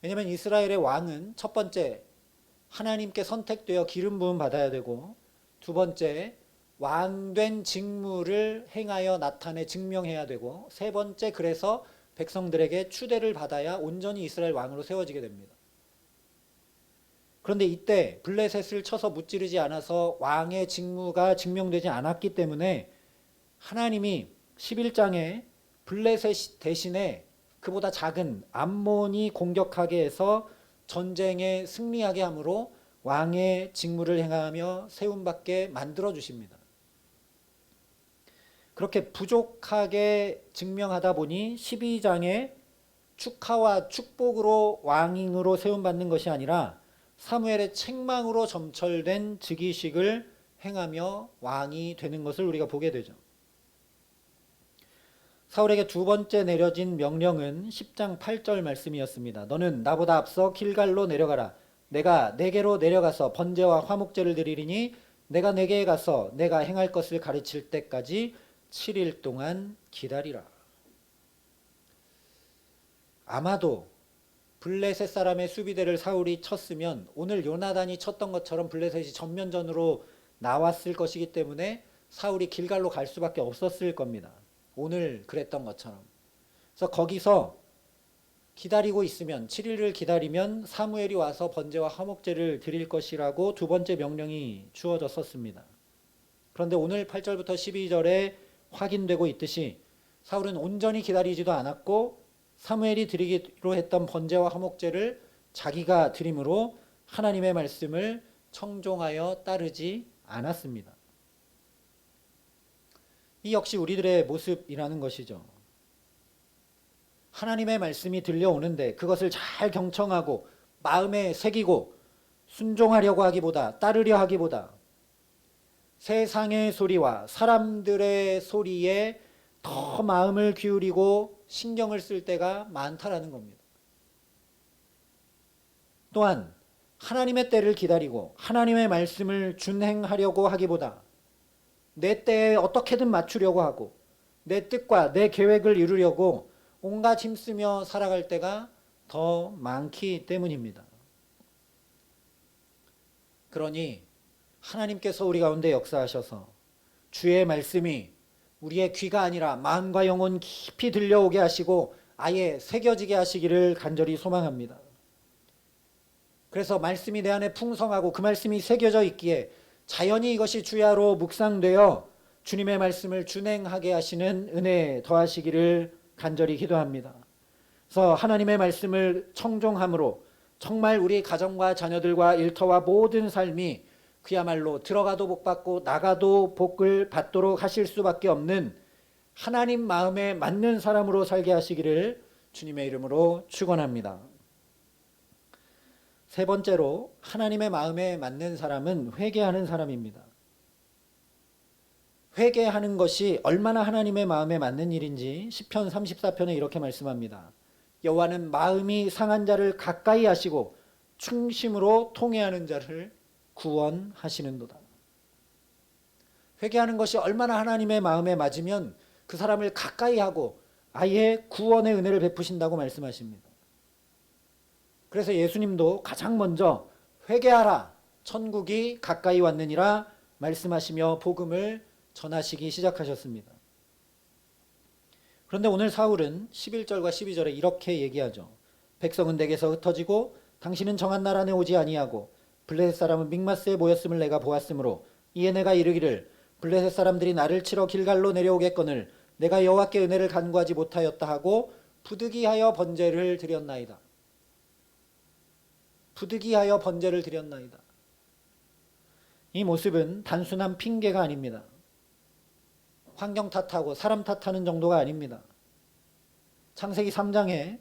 왜냐하면 이스라엘의 왕은 첫 번째 하나님께 선택되어 기름 부음 받아야 되고 두 번째 왕된 직무를 행하여 나타내 증명해야 되고 세 번째 그래서 백성들에게 추대를 받아야 온전히 이스라엘 왕으로 세워지게 됩니다. 그런데 이때 블레셋을 쳐서 무찌르지 않아서 왕의 직무가 증명되지 않았기 때문에 하나님이 11장에 블레셋 대신에 그보다 작은 암몬이 공격하게 해서 전쟁에 승리하게 함으로 왕의 직무를 행하며 세움받게 만들어 주십니다. 그렇게 부족하게 증명하다 보니 12장에 축하와 축복으로 왕으로 세움받는 것이 아니라 사무엘의 책망으로 점철된 즉위식을 행하며 왕이 되는 것을 우리가 보게 되죠. 사울에게 두 번째 내려진 명령은 10장 8절 말씀이었습니다. 너는 나보다 앞서 길갈로 내려가라. 내가 내게로 내려가서 번제와 화목제를 드리리니 내가 내게에 가서 내가 행할 것을 가르칠 때까지 7일 동안 기다리라. 아마도 블레셋 사람의 수비대를 사울이 쳤으면 오늘 요나단이 쳤던 것처럼 블레셋이 전면전으로 나왔을 것이기 때문에 사울이 길갈로 갈 수밖에 없었을 겁니다. 오늘 그랬던 것처럼. 그래서 거기서 기다리고 있으면 7일을 기다리면 사무엘이 와서 번제와 화목제를 드릴 것이라고 두 번째 명령이 주어졌었습니다. 그런데 오늘 8절부터 12절에 확인되고 있듯이 사울은 온전히 기다리지도 않았고 사무엘이 드리기로 했던 번제와 화목제를 자기가 드림으로 하나님의 말씀을 청종하여 따르지 않았습니다. 이 역시 우리들의 모습이라는 것이죠. 하나님의 말씀이 들려오는데 그것을 잘 경청하고 마음에 새기고 순종하려고 하기보다 따르려 하기보다 세상의 소리와 사람들의 소리에 더 마음을 기울이고 신경을 쓸 때가 많다라는 겁니다. 또한 하나님의 때를 기다리고 하나님의 말씀을 준행하려고 하기보다 내 때에 어떻게든 맞추려고 하고 내 뜻과 내 계획을 이루려고 온갖 힘쓰며 살아갈 때가 더 많기 때문입니다. 그러니 하나님께서 우리 가운데 역사하셔서 주의 말씀이 우리의 귀가 아니라 마음과 영혼 깊이 들려오게 하시고 아예 새겨지게 하시기를 간절히 소망합니다. 그래서 말씀이 내 안에 풍성하고 그 말씀이 새겨져 있기에 자연히 이것이 주야로 묵상되어 주님의 말씀을 준행하게 하시는 은혜 더하시기를 간절히 기도합니다. 그래서 하나님의 말씀을 청종함으로 정말 우리 가정과 자녀들과 일터와 모든 삶이 그야말로 들어가도 복 받고 나가도 복을 받도록 하실 수밖에 없는 하나님 마음에 맞는 사람으로 살게 하시기를 주님의 이름으로 축원합니다. 세 번째로 하나님의 마음에 맞는 사람은 회개하는 사람입니다. 회개하는 것이 얼마나 하나님의 마음에 맞는 일인지 시편 34편에 이렇게 말씀합니다. 여호와는 마음이 상한 자를 가까이 하시고 충심으로 통회하는 자를 구원하시는도다. 회개하는 것이 얼마나 하나님의 마음에 맞으면 그 사람을 가까이 하고 아예 구원의 은혜를 베푸신다고 말씀하십니다. 그래서 예수님도 가장 먼저 회개하라 천국이 가까이 왔느니라 말씀하시며 복음을 전하시기 시작하셨습니다. 그런데 오늘 사울은 11절과 12절에 이렇게 얘기하죠. 백성은 내게서 흩어지고 당신은 정한 날 안에 오지 아니하고 블레셋 사람은 믹마스에 모였음을 내가 보았으므로 이에 내가 이르기를 블레셋 사람들이 나를 치러 길갈로 내려오겠거늘 내가 여호와께 은혜를 간구하지 못하였다 하고 부득이하여 번제를 드렸나이다. 부득이하여 번제를 드렸나이다. 이 모습은 단순한 핑계가 아닙니다. 환경 탓하고 사람 탓하는 정도가 아닙니다. 창세기 3장에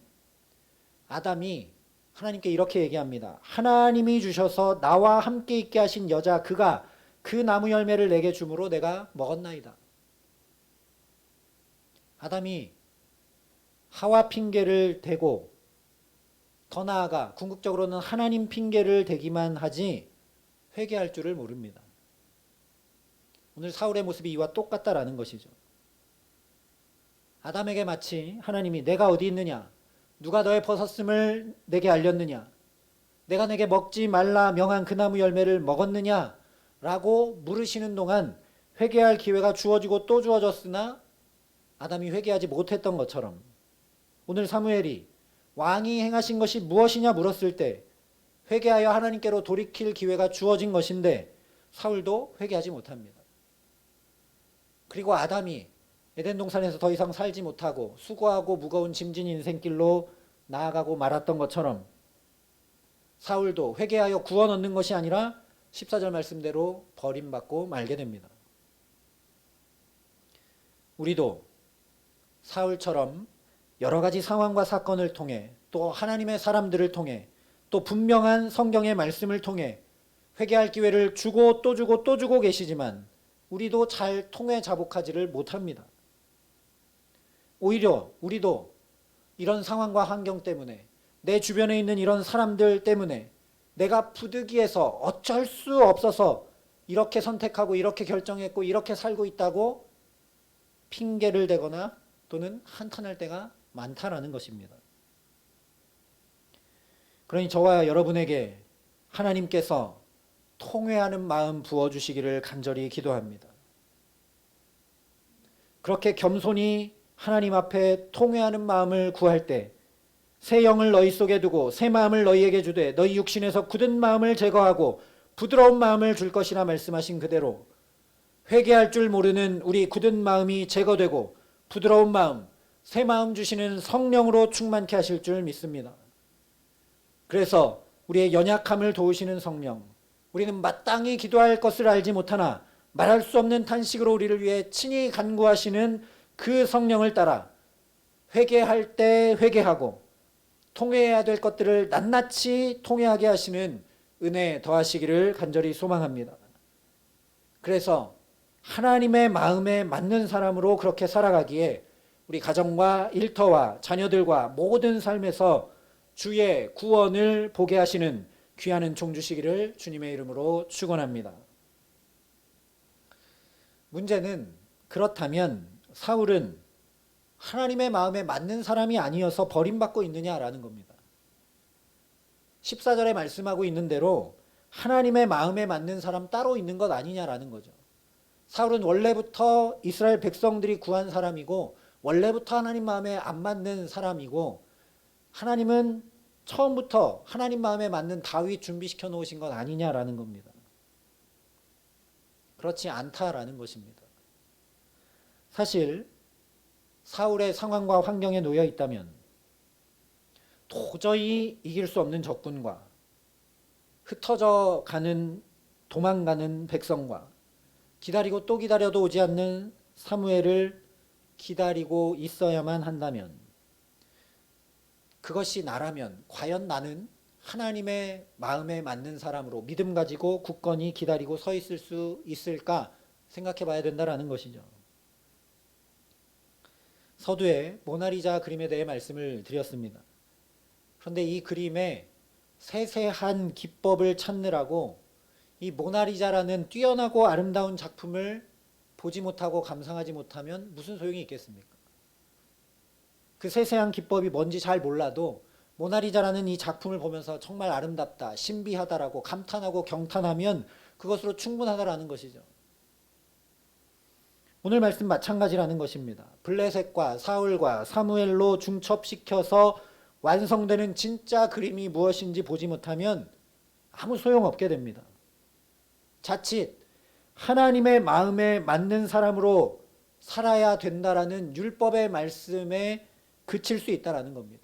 아담이 하나님께 이렇게 얘기합니다. 하나님이 주셔서 나와 함께 있게 하신 여자 그가 그 나무 열매를 내게 주므로 내가 먹었나이다. 아담이 하와 핑계를 대고 더 나아가 궁극적으로는 하나님 핑계를 대기만 하지 회개할 줄을 모릅니다. 오늘 사울의 모습이 이와 똑같다라는 것이죠. 아담에게 마치 하나님이 내가 어디 있느냐? 누가 너의 벗었음을 내게 알렸느냐? 내가 내게 먹지 말라 명한 그 나무 열매를 먹었느냐? 라고 물으시는 동안 회개할 기회가 주어지고 또 주어졌으나 아담이 회개하지 못했던 것처럼 오늘 사무엘이 왕이 행하신 것이 무엇이냐 물었을 때 회개하여 하나님께로 돌이킬 기회가 주어진 것인데 사울도 회개하지 못합니다. 그리고 아담이 에덴 동산에서 더 이상 살지 못하고 수고하고 무거운 짐진 인생길로 나아가고 말았던 것처럼 사울도 회개하여 구원 얻는 것이 아니라 14절 말씀대로 버림받고 말게 됩니다. 우리도 사울처럼 여러 가지 상황과 사건을 통해 또 하나님의 사람들을 통해 또 분명한 성경의 말씀을 통해 회개할 기회를 주고 또 주고 또 주고 계시지만 우리도 잘 통회 자복하지를 못합니다. 오히려 우리도 이런 상황과 환경 때문에 내 주변에 있는 이런 사람들 때문에 내가 부득이해서 어쩔 수 없어서 이렇게 선택하고 이렇게 결정했고 이렇게 살고 있다고 핑계를 대거나 또는 한탄할 때가 많다라는 것입니다. 그러니 저와 여러분에게 하나님께서 통회하는 마음 부어주시기를 간절히 기도합니다. 그렇게 겸손히 하나님 앞에 통회하는 마음을 구할 때 새 영을 너희 속에 두고 새 마음을 너희에게 주되 너희 육신에서 굳은 마음을 제거하고 부드러운 마음을 줄 것이라 말씀하신 그대로 회개할 줄 모르는 우리 굳은 마음이 제거되고 부드러운 마음, 새 마음 주시는 성령으로 충만케 하실 줄 믿습니다. 그래서 우리의 연약함을 도우시는 성령, 우리는 마땅히 기도할 것을 알지 못하나 말할 수 없는 탄식으로 우리를 위해 친히 간구하시는 그 성령을 따라 회개할 때 회개하고 통회해야 될 것들을 낱낱이 통회하게 하시는 은혜 더하시기를 간절히 소망합니다. 그래서 하나님의 마음에 맞는 사람으로 그렇게 살아가기에 우리 가정과 일터와 자녀들과 모든 삶에서 주의 구원을 보게 하시는 귀한 은총 주시기를 주님의 이름으로 축원합니다. 문제는 그렇다면 사울은 하나님의 마음에 맞는 사람이 아니어서 버림받고 있느냐라는 겁니다. 14절에 말씀하고 있는 대로 하나님의 마음에 맞는 사람 따로 있는 것 아니냐라는 거죠. 사울은 원래부터 이스라엘 백성들이 구한 사람이고 원래부터 하나님 마음에 안 맞는 사람이고 하나님은 처음부터 하나님 마음에 맞는 다윗 준비시켜 놓으신 것 아니냐라는 겁니다. 그렇지 않다라는 것입니다. 사실 사울의 상황과 환경에 놓여 있다면 도저히 이길 수 없는 적군과 흩어져 가는 도망가는 백성과 기다리고 또 기다려도 오지 않는 사무엘을 기다리고 있어야만 한다면, 그것이 나라면 과연 나는 하나님의 마음에 맞는 사람으로 믿음 가지고 굳건히 기다리고 서 있을 수 있을까 생각해 봐야 된다라는 것이죠. 서두에 모나리자 그림에 대해 말씀을 드렸습니다. 그런데 이 그림의 세세한 기법을 찾느라고 이 모나리자라는 뛰어나고 아름다운 작품을 보지 못하고 감상하지 못하면 무슨 소용이 있겠습니까? 그 세세한 기법이 뭔지 잘 몰라도 모나리자라는 이 작품을 보면서 정말 아름답다, 신비하다라고 감탄하고 경탄하면 그것으로 충분하다라는 것이죠. 오늘 말씀 마찬가지라는 것입니다. 블레셋과 사울과 사무엘로 중첩시켜서 완성되는 진짜 그림이 무엇인지 보지 못하면 아무 소용없게 됩니다. 자칫 하나님의 마음에 맞는 사람으로 살아야 된다라는 율법의 말씀에 그칠 수 있다라는 겁니다.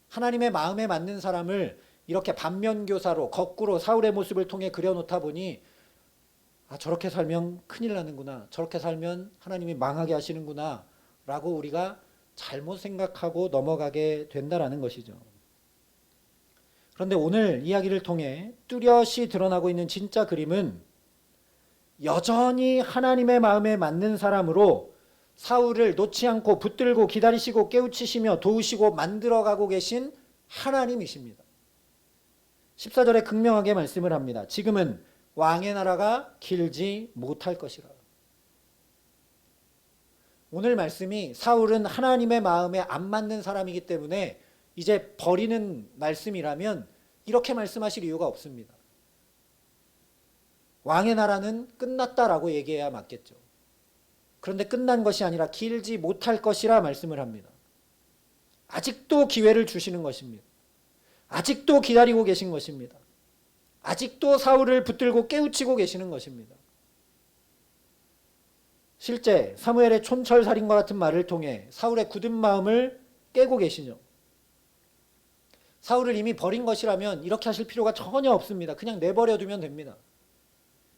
하나님의 마음에 맞는 사람을 이렇게 반면교사로 거꾸로 사울의 모습을 통해 그려놓다 보니 저렇게 살면 큰일 나는구나, 저렇게 살면 하나님이 망하게 하시는구나 라고 우리가 잘못 생각하고 넘어가게 된다라는 것이죠. 그런데 오늘 이야기를 통해 뚜렷이 드러나고 있는 진짜 그림은 여전히 하나님의 마음에 맞는 사람으로 사울을 놓지 않고 붙들고 기다리시고 깨우치시며 도우시고 만들어가고 계신 하나님이십니다. 14절에 극명하게 말씀을 합니다. 지금은 왕의 나라가 길지 못할 것이라. 오늘 말씀이 사울은 하나님의 마음에 안 맞는 사람이기 때문에 이제 버리는 말씀이라면 이렇게 말씀하실 이유가 없습니다. 왕의 나라는 끝났다라고 얘기해야 맞겠죠. 그런데 끝난 것이 아니라 길지 못할 것이라 말씀을 합니다. 아직도 기회를 주시는 것입니다. 아직도 기다리고 계신 것입니다. 아직도 사울을 붙들고 깨우치고 계시는 것입니다. 실제 사무엘의 촌철살인과 같은 말을 통해 사울의 굳은 마음을 깨고 계시죠. 사울을 이미 버린 것이라면 이렇게 하실 필요가 전혀 없습니다. 그냥 내버려 두면 됩니다.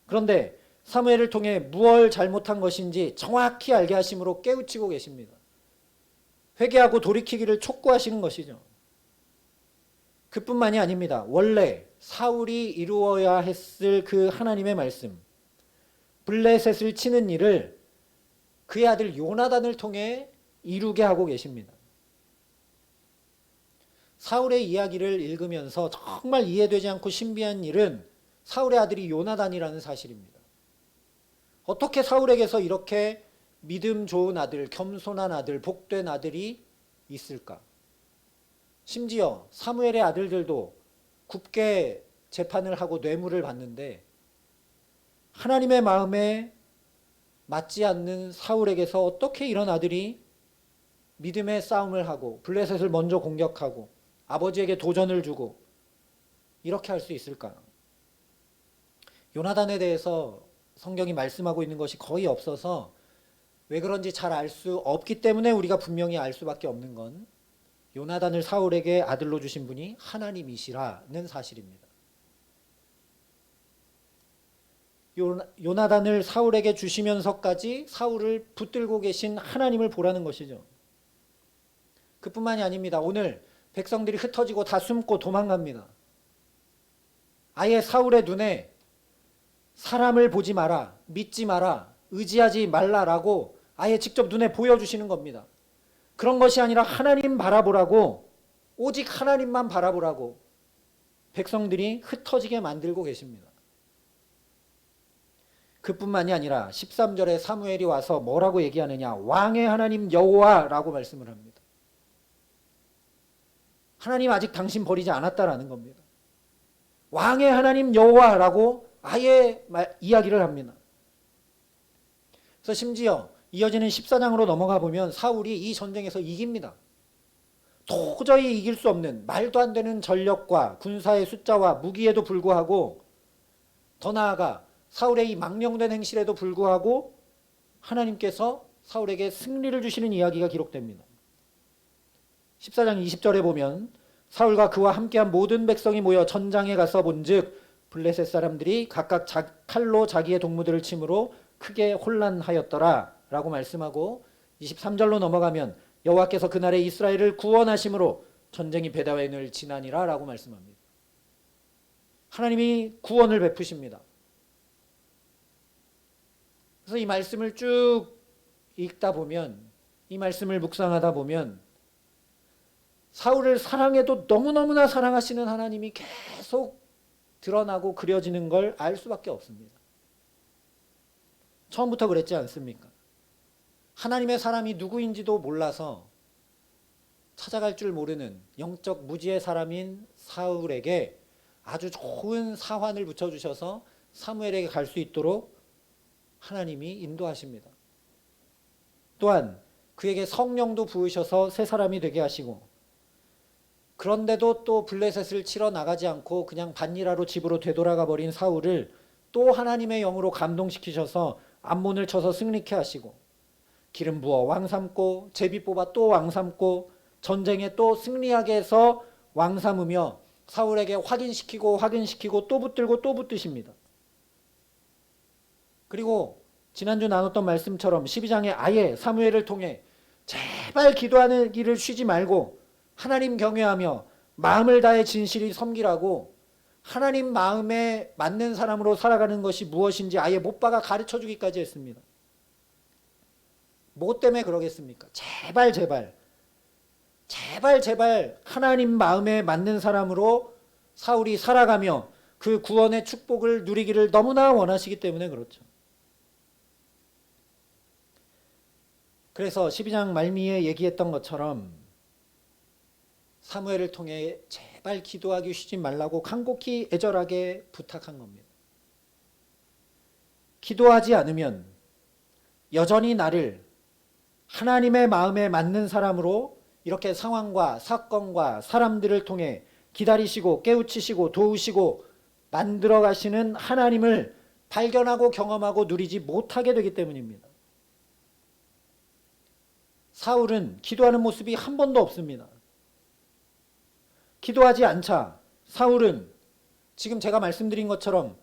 그런데 사무엘을 통해 무엇을 잘못한 것인지 정확히 알게 하심으로 깨우치고 계십니다. 회개하고 돌이키기를 촉구하시는 것이죠. 그뿐만이 아닙니다. 원래 사울이 이루어야 했을 그 하나님의 말씀, 블레셋을 치는 일을 그의 아들 요나단을 통해 이루게 하고 계십니다. 사울의 이야기를 읽으면서 정말 이해되지 않고 신비한 일은 사울의 아들이 요나단이라는 사실입니다. 어떻게 사울에게서 이렇게 믿음 좋은 아들, 겸손한 아들, 복된 아들이 있을까? 심지어 사무엘의 아들들도 굽게 재판을 하고 뇌물을 받는데 하나님의 마음에 맞지 않는 사울에게서 어떻게 이런 아들이 믿음의 싸움을 하고 블레셋을 먼저 공격하고 아버지에게 도전을 주고 이렇게 할 수 있을까? 요나단에 대해서 성경이 말씀하고 있는 것이 거의 없어서 왜 그런지 잘 알 수 없기 때문에 우리가 분명히 알 수밖에 없는 건 요나단을 사울에게 아들로 주신 분이 하나님이시라는 사실입니다. 요나단을 사울에게 주시면서까지 사울을 붙들고 계신 하나님을 보라는 것이죠. 그뿐만이 아닙니다. 오늘 백성들이 흩어지고 다 숨고 도망갑니다. 아예 사울의 눈에 사람을 보지 마라, 믿지 마라, 의지하지 말라라고 아예 직접 눈에 보여주시는 겁니다. 그런 것이 아니라 하나님 바라보라고, 오직 하나님만 바라보라고 백성들이 흩어지게 만들고 계십니다. 그뿐만이 아니라 13절에 사무엘이 와서 뭐라고 얘기하느냐, 왕의 하나님 여호와라고 말씀을 합니다. 하나님 아직 당신 버리지 않았다라는 겁니다. 왕의 하나님 여호와라고 아예 이야기를 합니다. 그래서 심지어 이어지는 14장으로 넘어가 보면 사울이 이 전쟁에서 이깁니다. 도저히 이길 수 없는 말도 안 되는 전력과 군사의 숫자와 무기에도 불구하고, 더 나아가 사울의 이 망령된 행실에도 불구하고 하나님께서 사울에게 승리를 주시는 이야기가 기록됩니다. 14장 20절에 보면 사울과 그와 함께한 모든 백성이 모여 전장에 가서 본즉 블레셋 사람들이 각각 칼로 자기의 동무들을 침으로 크게 혼란하였더라 라고 말씀하고 23절로 넘어가면 여호와께서 그날에 이스라엘을 구원하심으로 전쟁이 베다웬을 지나니라 라고 말씀합니다. 하나님이 구원을 베푸십니다. 그래서 이 말씀을 쭉 읽다 보면, 이 말씀을 묵상하다 보면 사울을 사랑해도 너무너무나 사랑하시는 하나님이 계속 드러나고 그려지는 걸 알 수밖에 없습니다. 처음부터 그랬지 않습니까? 하나님의 사람이 누구인지도 몰라서 찾아갈 줄 모르는 영적 무지의 사람인 사울에게 아주 좋은 사환을 붙여주셔서 사무엘에게 갈 수 있도록 하나님이 인도하십니다. 또한 그에게 성령도 부으셔서 새 사람이 되게 하시고, 그런데도 또 블레셋을 치러 나가지 않고 그냥 반일하로 집으로 되돌아가 버린 사울을 또 하나님의 영으로 감동시키셔서 암몬을 쳐서 승리케 하시고, 기름 부어 왕 삼고 제비 뽑아 또 왕 삼고 전쟁에 또 승리하게 해서 왕 삼으며 사울에게 확인시키고 또 붙들고 또 붙드십니다. 그리고 지난주 나눴던 말씀처럼 12장에 아예 사무엘을 통해 제발 기도하는 길을 쉬지 말고 하나님 경외하며 마음을 다해 진실히 섬기라고 하나님 마음에 맞는 사람으로 살아가는 것이 무엇인지 아예 못 박아 가르쳐 주기까지 했습니다. 뭐 때문에 그러겠습니까? 제발 하나님 마음에 맞는 사람으로 사울이 살아가며 그 구원의 축복을 누리기를 너무나 원하시기 때문에 그렇죠. 그래서 12장 말미에 얘기했던 것처럼 사무엘을 통해 제발 기도하기 쉬지 말라고 간곡히 애절하게 부탁한 겁니다. 기도하지 않으면 여전히 나를 하나님의 마음에 맞는 사람으로 이렇게 상황과 사건과 사람들을 통해 기다리시고 깨우치시고 도우시고 만들어 가시는 하나님을 발견하고 경험하고 누리지 못하게 되기 때문입니다. 사울은 기도하는 모습이 한 번도 없습니다. 기도하지 않자 사울은 지금 제가 말씀드린 것처럼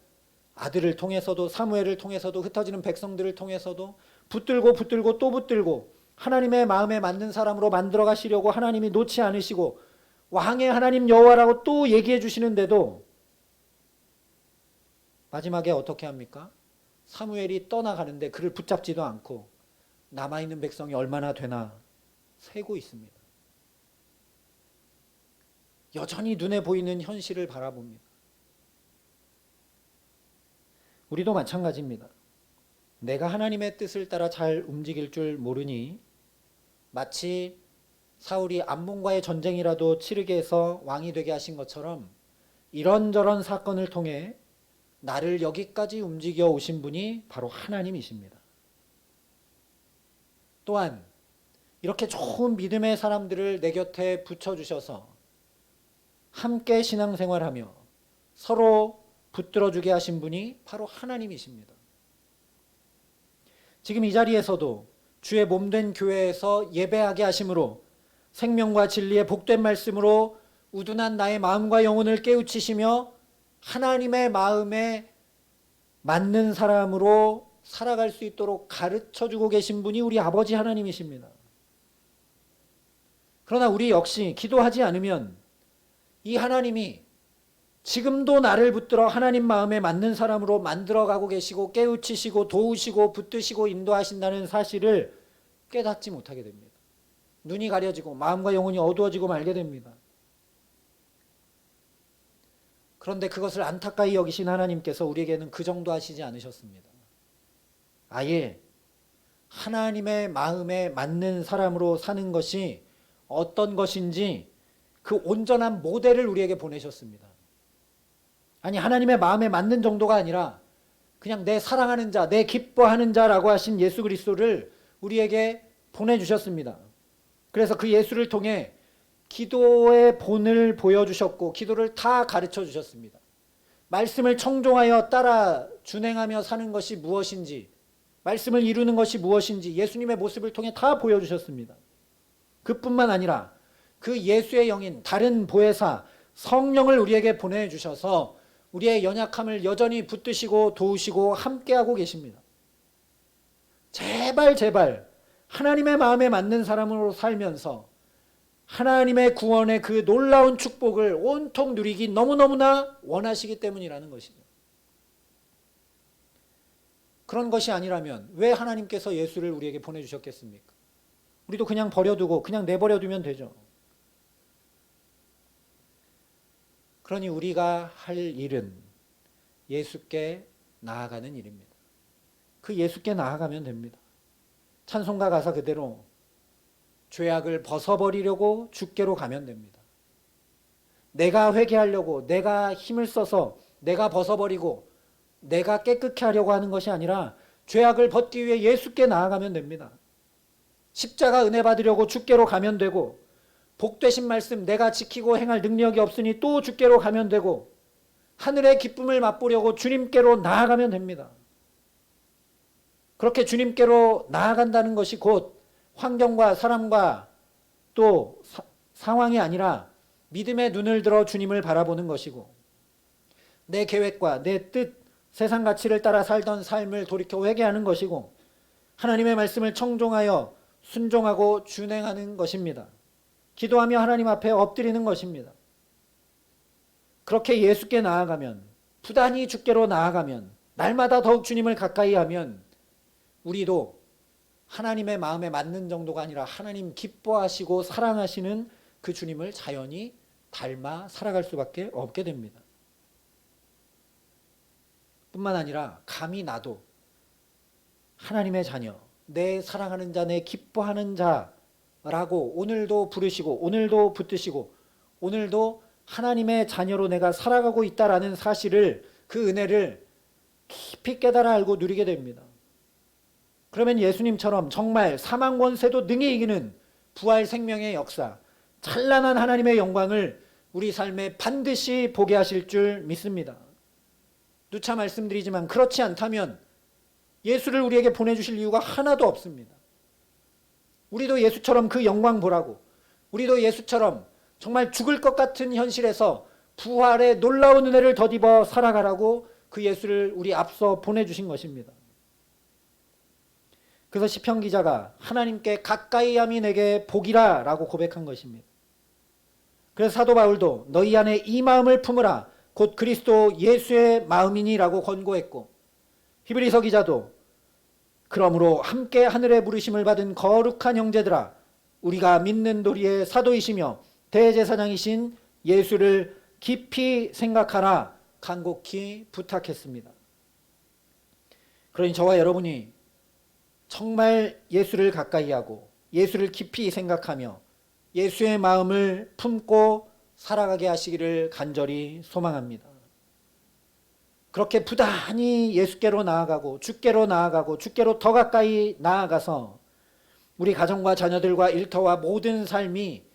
아들을 통해서도 사무엘을 통해서도 흩어지는 백성들을 통해서도 붙들고 또 붙들고 하나님의 마음에 맞는 사람으로 만들어 가시려고 하나님이 놓지 않으시고 왕의 하나님 여호와라고 또 얘기해 주시는데도 마지막에 어떻게 합니까? 사무엘이 떠나가는데 그를 붙잡지도 않고 남아있는 백성이 얼마나 되나 세고 있습니다. 여전히 눈에 보이는 현실을 바라봅니다. 우리도 마찬가지입니다. 내가 하나님의 뜻을 따라 잘 움직일 줄 모르니 마치 사울이 암몬과의 전쟁이라도 치르게 해서 왕이 되게 하신 것처럼 이런저런 사건을 통해 나를 여기까지 움직여 오신 분이 바로 하나님이십니다. 또한 이렇게 좋은 믿음의 사람들을 내 곁에 붙여주셔서 함께 신앙생활하며 서로 붙들어주게 하신 분이 바로 하나님이십니다. 지금 이 자리에서도 주의 몸된 교회에서 예배하게 하심으로 생명과 진리의 복된 말씀으로 우둔한 나의 마음과 영혼을 깨우치시며 하나님의 마음에 맞는 사람으로 살아갈 수 있도록 가르쳐주고 계신 분이 우리 아버지 하나님이십니다. 그러나 우리 역시 기도하지 않으면 이 하나님이 지금도 나를 붙들어 하나님 마음에 맞는 사람으로 만들어가고 계시고 깨우치시고 도우시고 붙드시고 인도하신다는 사실을 깨닫지 못하게 됩니다. 눈이 가려지고 마음과 영혼이 어두워지고 말게 됩니다. 그런데 그것을 안타까이 여기신 하나님께서 우리에게는 그 정도 하시지 않으셨습니다. 아예 하나님의 마음에 맞는 사람으로 사는 것이 어떤 것인지 그 온전한 모델을 우리에게 보내셨습니다. 아니 하나님의 마음에 맞는 정도가 아니라 그냥 내 사랑하는 자, 내 기뻐하는 자라고 하신 예수 그리스도를 우리에게 보내주셨습니다. 그래서 그 예수를 통해 기도의 본을 보여주셨고 기도를 다 가르쳐 주셨습니다. 말씀을 청종하여 따라 준행하며 사는 것이 무엇인지, 말씀을 이루는 것이 무엇인지 예수님의 모습을 통해 다 보여주셨습니다. 그뿐만 아니라 그 예수의 영인 다른 보혜사 성령을 우리에게 보내주셔서 우리의 연약함을 여전히 붙드시고 도우시고 함께하고 계십니다. 제발 제발 하나님의 마음에 맞는 사람으로 살면서 하나님의 구원의 그 놀라운 축복을 온통 누리기 너무너무나 원하시기 때문이라는 것이죠. 그런 것이 아니라면 왜 하나님께서 예수를 우리에게 보내주셨겠습니까? 우리도 그냥 버려두고 그냥 내버려두면 되죠. 그러니 우리가 할 일은 예수께 나아가는 일입니다. 그 예수께 나아가면 됩니다. 찬송가 가사 그대로 죄악을 벗어버리려고 주께로 가면 됩니다. 내가 회개하려고 내가 힘을 써서 내가 벗어버리고 내가 깨끗게 하려고 하는 것이 아니라 죄악을 벗기 위해 예수께 나아가면 됩니다. 십자가 은혜 받으려고 주께로 가면 되고 복되신 말씀 내가 지키고 행할 능력이 없으니 또 주께로 가면 되고 하늘의 기쁨을 맛보려고 주님께로 나아가면 됩니다. 그렇게 주님께로 나아간다는 것이 곧 환경과 사람과 또 상황이 아니라 믿음의 눈을 들어 주님을 바라보는 것이고 내 계획과 내 뜻, 세상 가치를 따라 살던 삶을 돌이켜 회개하는 것이고 하나님의 말씀을 청종하여 순종하고 준행하는 것입니다. 기도하며 하나님 앞에 엎드리는 것입니다. 그렇게 예수께 나아가면 부단히 주께로 나아가면 날마다 더욱 주님을 가까이 하면 우리도 하나님의 마음에 맞는 정도가 아니라 하나님 기뻐하시고 사랑하시는 그 주님을 자연히 닮아 살아갈 수밖에 없게 됩니다. 뿐만 아니라 감히 나도 하나님의 자녀, 내 사랑하는 자, 내 기뻐하는 자라고 오늘도 부르시고 오늘도 붙드시고 오늘도 하나님의 자녀로 내가 살아가고 있다라는 사실을 그 은혜를 깊이 깨달아 알고 누리게 됩니다. 그러면 예수님처럼 정말 사망 권세도 능히 이기는 부활 생명의 역사, 찬란한 하나님의 영광을 우리 삶에 반드시 보게 하실 줄 믿습니다. 누차 말씀드리지만 그렇지 않다면 예수를 우리에게 보내주실 이유가 하나도 없습니다. 우리도 예수처럼 그 영광 보라고, 우리도 예수처럼 정말 죽을 것 같은 현실에서 부활의 놀라운 은혜를 덧입어 살아가라고 그 예수를 우리 앞서 보내주신 것입니다. 그래서 시편 기자가 하나님께 가까이 함이 내게 복이라 라고 고백한 것입니다. 그래서 사도 바울도 너희 안에 이 마음을 품으라 곧 그리스도 예수의 마음이니 라고 권고했고 히브리서 기자도 그러므로 함께 하늘의 부르심을 받은 거룩한 형제들아 우리가 믿는 도리의 사도이시며 대제사장이신 예수를 깊이 생각하라 간곡히 부탁했습니다. 그러니 저와 여러분이 정말 예수를 가까이 하고 예수를 깊이 생각하며 예수의 마음을 품고 살아가게 하시기를 간절히 소망합니다. 그렇게 부단히 예수께로 나아가고 주께로 더 가까이 나아가서 우리 가정과 자녀들과 일터와 모든 삶이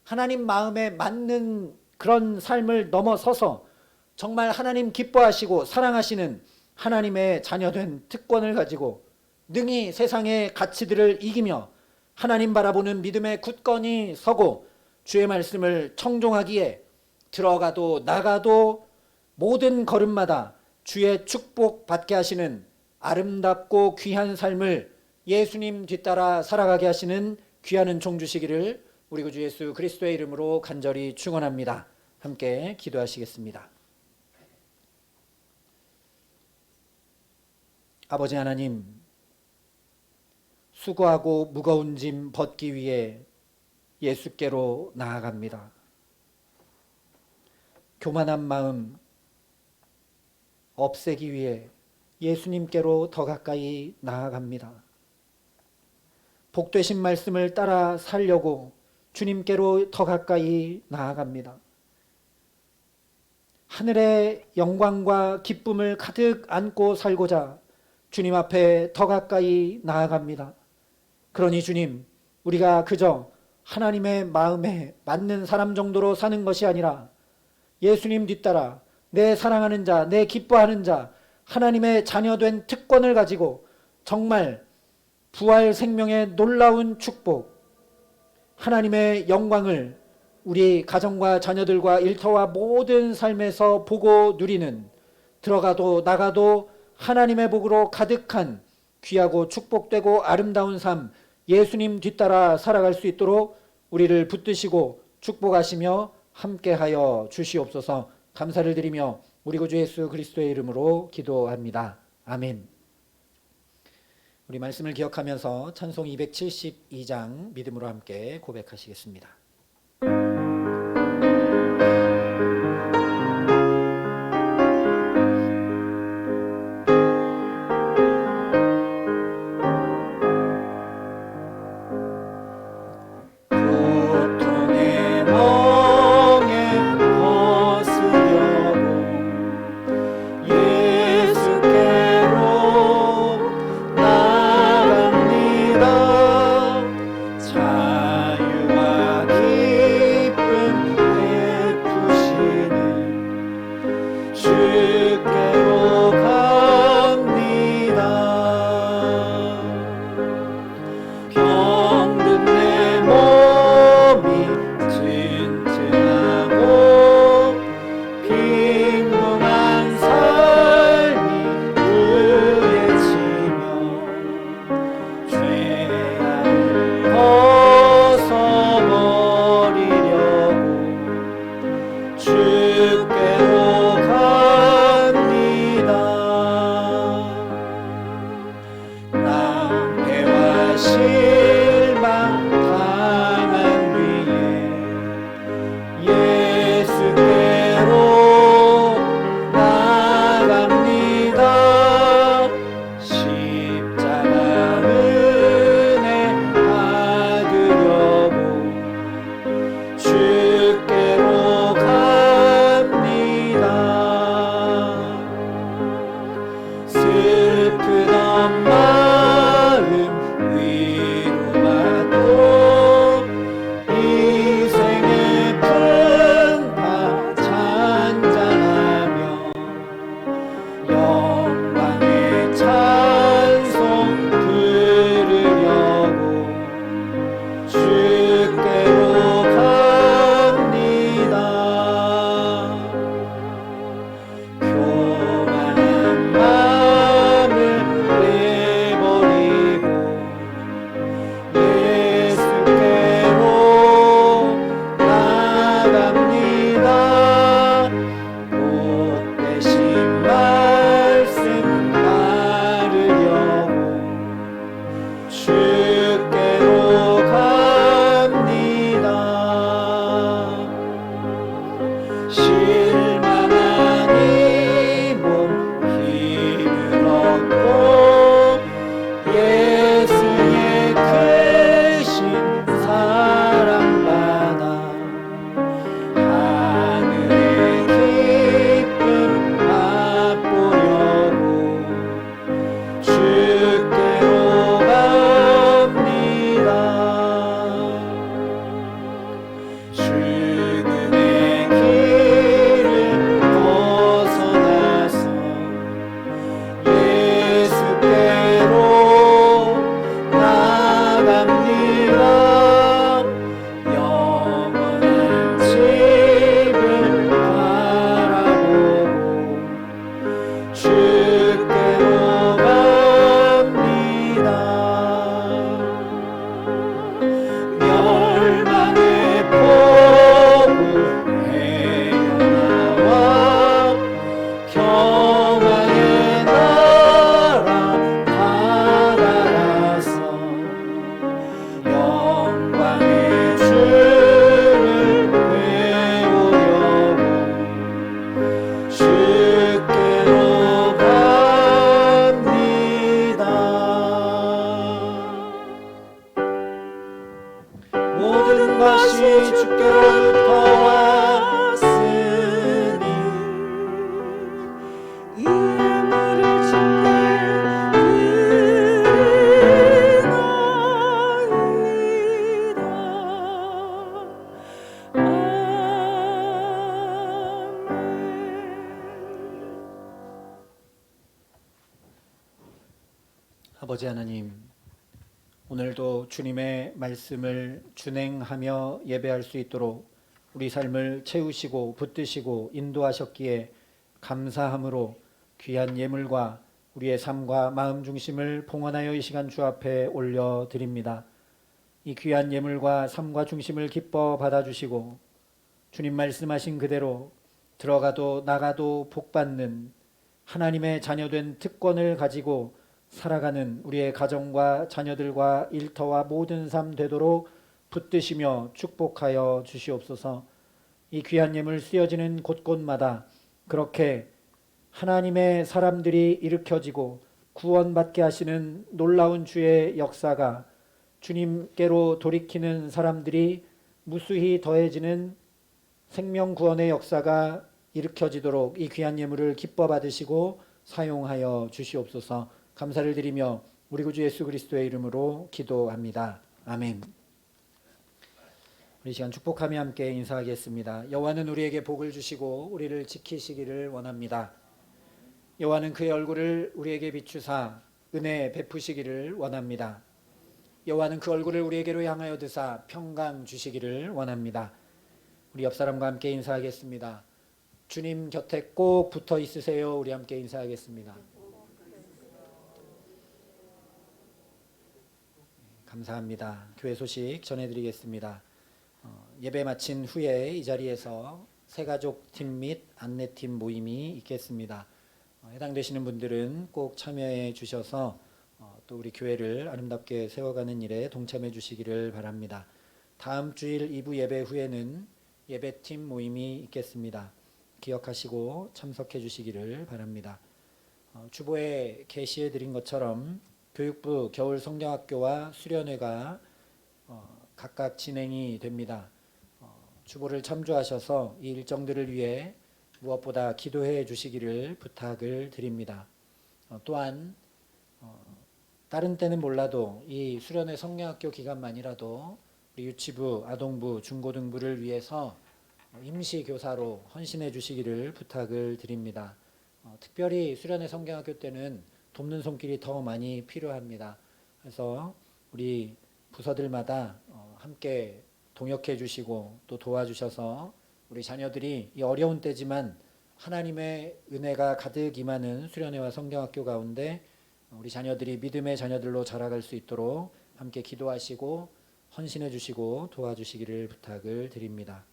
하나님 마음에 맞는 그런 삶을 넘어서서 정말 하나님 기뻐하시고 사랑하시는 하나님의 자녀된 특권을 가지고 능히 세상의 가치들을 이기며 하나님 바라보는 믿음의 굳건히 서고 주의 말씀을 청종하기에 들어가도 나가도 모든 걸음마다 주의 축복 받게 하시는 아름답고 귀한 삶을 예수님 뒤따라 살아가게 하시는 귀한 은총 주시기를 우리 구주 예수 그리스도의 이름으로 간절히 축원합니다. 함께 기도하시겠습니다. 아버지 하나님, 수고하고 무거운 짐 벗기 위해 예수께로 나아갑니다. 교만한 마음 없애기 위해 예수님께로 더 가까이 나아갑니다. 복되신 말씀을 따라 살려고 주님께로 더 가까이 나아갑니다. 하늘의 영광과 기쁨을 가득 안고 살고자 주님 앞에 더 가까이 나아갑니다. 그러니 주님, 우리가 그저 하나님의 마음에 맞는 사람 정도로 사는 것이 아니라 예수님 뒤따라 내 사랑하는 자, 내 기뻐하는 자, 하나님의 자녀된 특권을 가지고 정말 부활 생명의 놀라운 축복, 하나님의 영광을 우리 가정과 자녀들과 일터와 모든 삶에서 보고 누리는, 들어가도 나가도 하나님의 복으로 가득한 귀하고 축복되고 아름다운 삶, 예수님 뒤따라 살아갈 수 있도록 우리를 붙드시고 축복하시며 함께하여 주시옵소서. 감사를 드리며 우리 구주 예수 그리스도의 이름으로 기도합니다. 아멘. 우리 말씀을 기억하면서 찬송 272장 믿음으로 함께 고백하시겠습니다. 고통의 멍에 벗으려고 예수께로 나갑니다. 자유와 기쁨 베푸시는 주께로 갑니다. 병든 내 몸이 튼튼하고 빈궁한 삶이 부딪히며 죄악을 벗어버리려고 주께로 갑니다. 낭패와 실망 당한 뒤에 예수께로 나갑니다. 십자가 은혜 받으려고 주께로 갑니다. 슬프던 마음 위로받고 인생의 풍파 찬잔하며 영광의 찬송 부르려고 주께로 갑니다. 교만한 마음을 내버리고 예수께로 나갑니다. 복되신 말씀 따르려고 주께로 갑니다. 실망한 이 몸 힘을 얻고 예수의 크신 사랑받아 하늘의 기쁨 맛보려고 주께로 갑니다. 죽음의 길을 벗어나서 예수께로 나갑니다. 영원한 집을 바라보고 주께로 갑니다. 멸망의 폭우 헤어나와 평화의 나라 다다라서 영광의 주를 배우려고 주께로 갑니다. 모든 것이 주께로부터 왔으니 이 말을 주께 드리나이다. 아버지 하나님, 오늘도 주님의 말씀을 준행하며 예배할 수 있도록 우리 삶을 채우시고 붙드시고 인도하셨기에 감사함으로 귀한 예물과 우리의 삶과 마음 중심을 봉헌하여 이 시간 주 앞에 올려드립니다. 이 귀한 예물과 삶과 중심을 기뻐 받아주시고 주님 말씀하신 그대로 들어가도 나가도 복받는 하나님의 자녀된 특권을 가지고 살아가는 우리의 가정과 자녀들과 일터와 모든 삶 되도록 붙드시며 축복하여 주시옵소서. 이 귀한 예물 쓰여지는 곳곳마다 그렇게 하나님의 사람들이 일으켜지고 구원받게 하시는 놀라운 주의 역사가 주님께로 돌이키는 사람들이 무수히 더해지는 생명 구원의 역사가 일으켜지도록 이 귀한 예물을 기뻐 받으시고 사용하여 주시옵소서. 감사를 드리며 우리 구주 예수 그리스도의 이름으로 기도합니다. 아멘. 우리 시간 축복하며 함께 인사하겠습니다. 여호와는 우리에게 복을 주시고 우리를 지키시기를 원합니다. 여호와는 그의 얼굴을 우리에게 비추사 은혜 베푸시기를 원합니다. 여호와는 그 얼굴을 우리에게로 향하여 드사 평강 주시기를 원합니다. 우리 옆 사람과 함께 인사하겠습니다. 주님 곁에 꼭 붙어 있으세요. 우리 함께 인사하겠습니다. 감사합니다. 교회 소식 전해드리겠습니다. 예배 마친 후에 이 자리에서 새가족팀 및 안내팀 모임이 있겠습니다. 해당되시는 분들은 꼭 참여해 주셔서 또 우리 교회를 아름답게 세워가는 일에 동참해 주시기를 바랍니다. 다음 주일 2부 예배 후에는 예배팀 모임이 있겠습니다. 기억하시고 참석해 주시기를 바랍니다. 주보에 게시해 드린 것처럼 교육부 겨울 성경학교와 수련회가 각각 진행이 됩니다. 주보를 참조하셔서 이 일정들을 위해 무엇보다 기도해 주시기를 부탁을 드립니다. 또한 다른 때는 몰라도 이 수련회 성경학교 기간만이라도 우리 유치부, 아동부, 중고등부를 위해서 임시교사로 헌신해 주시기를 부탁을 드립니다. 특별히 수련회 성경학교 때는 돕는 손길이 더 많이 필요합니다. 그래서 우리 부서들마다 함께 동역해 주시고 또 도와주셔서 우리 자녀들이 이 어려운 때지만 하나님의 은혜가 가득 임하는 수련회와 성경학교 가운데 우리 자녀들이 믿음의 자녀들로 자라갈 수 있도록 함께 기도하시고 헌신해 주시고 도와주시기를 부탁을 드립니다.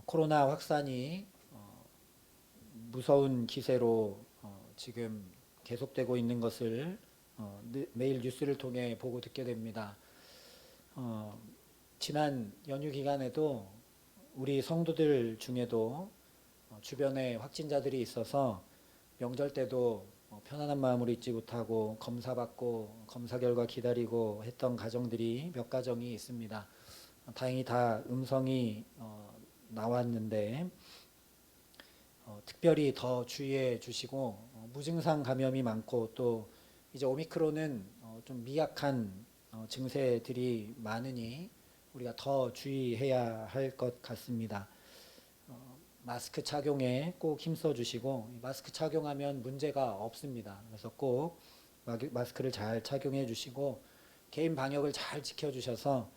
코로나 확산이 무서운 기세로 지금 계속되고 있는 것을 매일 뉴스를 통해 보고 듣게 됩니다. 지난 연휴 기간에도 우리 성도들 중에도 주변에 확진자들이 있어서 명절 때도 편안한 마음으로 있지 못하고 검사받고 검사 결과 기다리고 했던 가정들이 몇 가정이 있습니다. 다행히 다 음성이 나왔는데 특별히 더 주의해 주시고 무증상 감염이 많고 또 이제 오미크론은 좀 미약한 증세들이 많으니 우리가 더 주의해야 할 것 같습니다. 마스크 착용에 꼭 힘써 주시고 마스크 착용하면 문제가 없습니다. 그래서 꼭 마스크를 잘 착용해 주시고 개인 방역을 잘 지켜 주셔서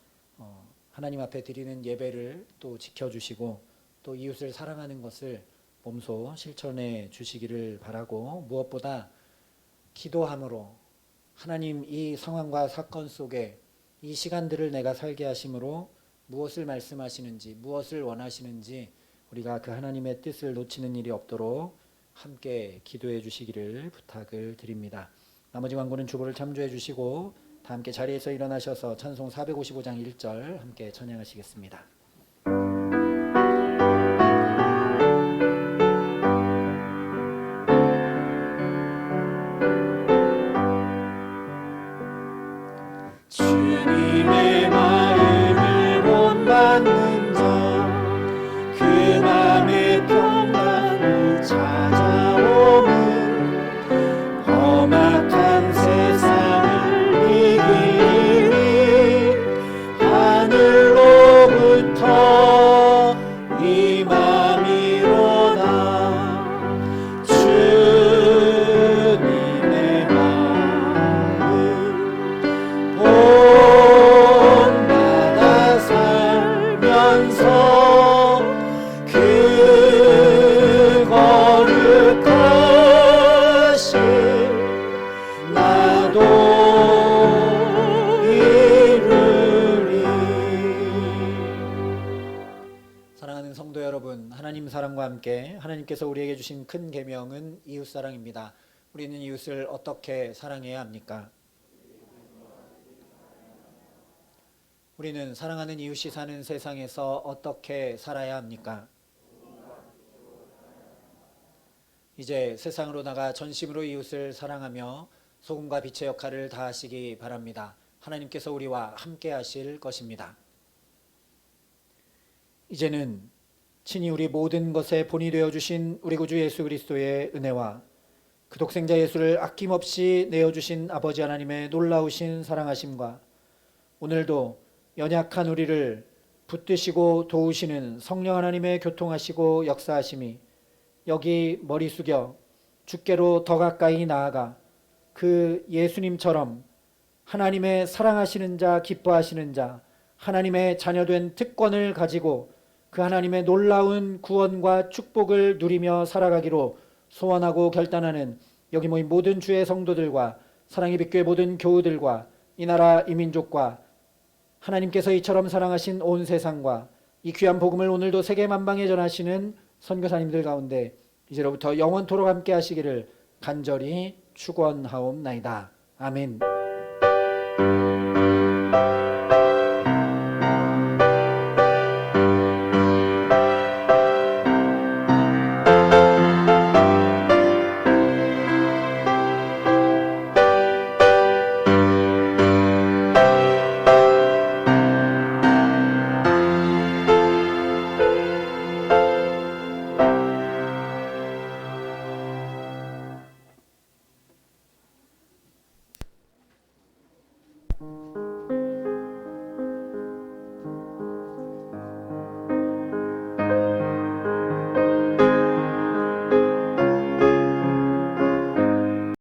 하나님 앞에 드리는 예배를 또 지켜 주시고 또 이웃을 사랑하는 것을 몸소 실천해 주시기를 바라고 무엇보다 기도함으로 하나님 이 상황과 사건 속에 이 시간들을 내가 살게 하심으로 무엇을 말씀하시는지 무엇을 원하시는지 우리가 그 하나님의 뜻을 놓치는 일이 없도록 함께 기도해 주시기를 부탁을 드립니다. 나머지 광고는 주보를 참조해 주시고 다 함께 자리에서 일어나셔서 찬송 455장 1절 함께 찬양하시겠습니다. 주님의 마음을 본받는 자 그 맘의 평강이 찾아오는 험악한 세상을 이기니 하늘로부터 사랑과 함께 하나님께서 우리에게 주신 큰 계명은 이웃사랑입니다. 우리는 이웃을 어떻게 사랑해야 합니까? 우리는 사랑하는 이웃이 사는 세상에서 어떻게 살아야 합니까? 이제 세상으로 나가 전심으로 이웃을 사랑하며 소금과 빛의 역할을 다하시기 바랍니다. 하나님께서 우리와 함께 하실 것입니다. 이제는 친히 우리 모든 것의 본이 되어주신 우리 구주 예수 그리스도의 은혜와 그 독생자 예수를 아낌없이 내어주신 아버지 하나님의 놀라우신 사랑하심과 오늘도 연약한 우리를 붙드시고 도우시는 성령 하나님의 교통하시고 역사하심이 여기 머리 숙여 주께로 더 가까이 나아가 그 예수님처럼 하나님의 사랑하시는 자, 기뻐하시는 자, 하나님의 자녀된 특권을 가지고 그 하나님의 놀라운 구원과 축복을 누리며 살아가기로 소원하고 결단하는 여기 모인 모든 주의 성도들과 사랑의 빛교회 모든 교우들과 이 나라 이 민족과 하나님께서 이처럼 사랑하신 온 세상과 이 귀한 복음을 오늘도 세계 만방에 전하시는 선교사님들 가운데 이제로부터 영원토록 함께 하시기를 간절히 축원하옵나이다. 아멘.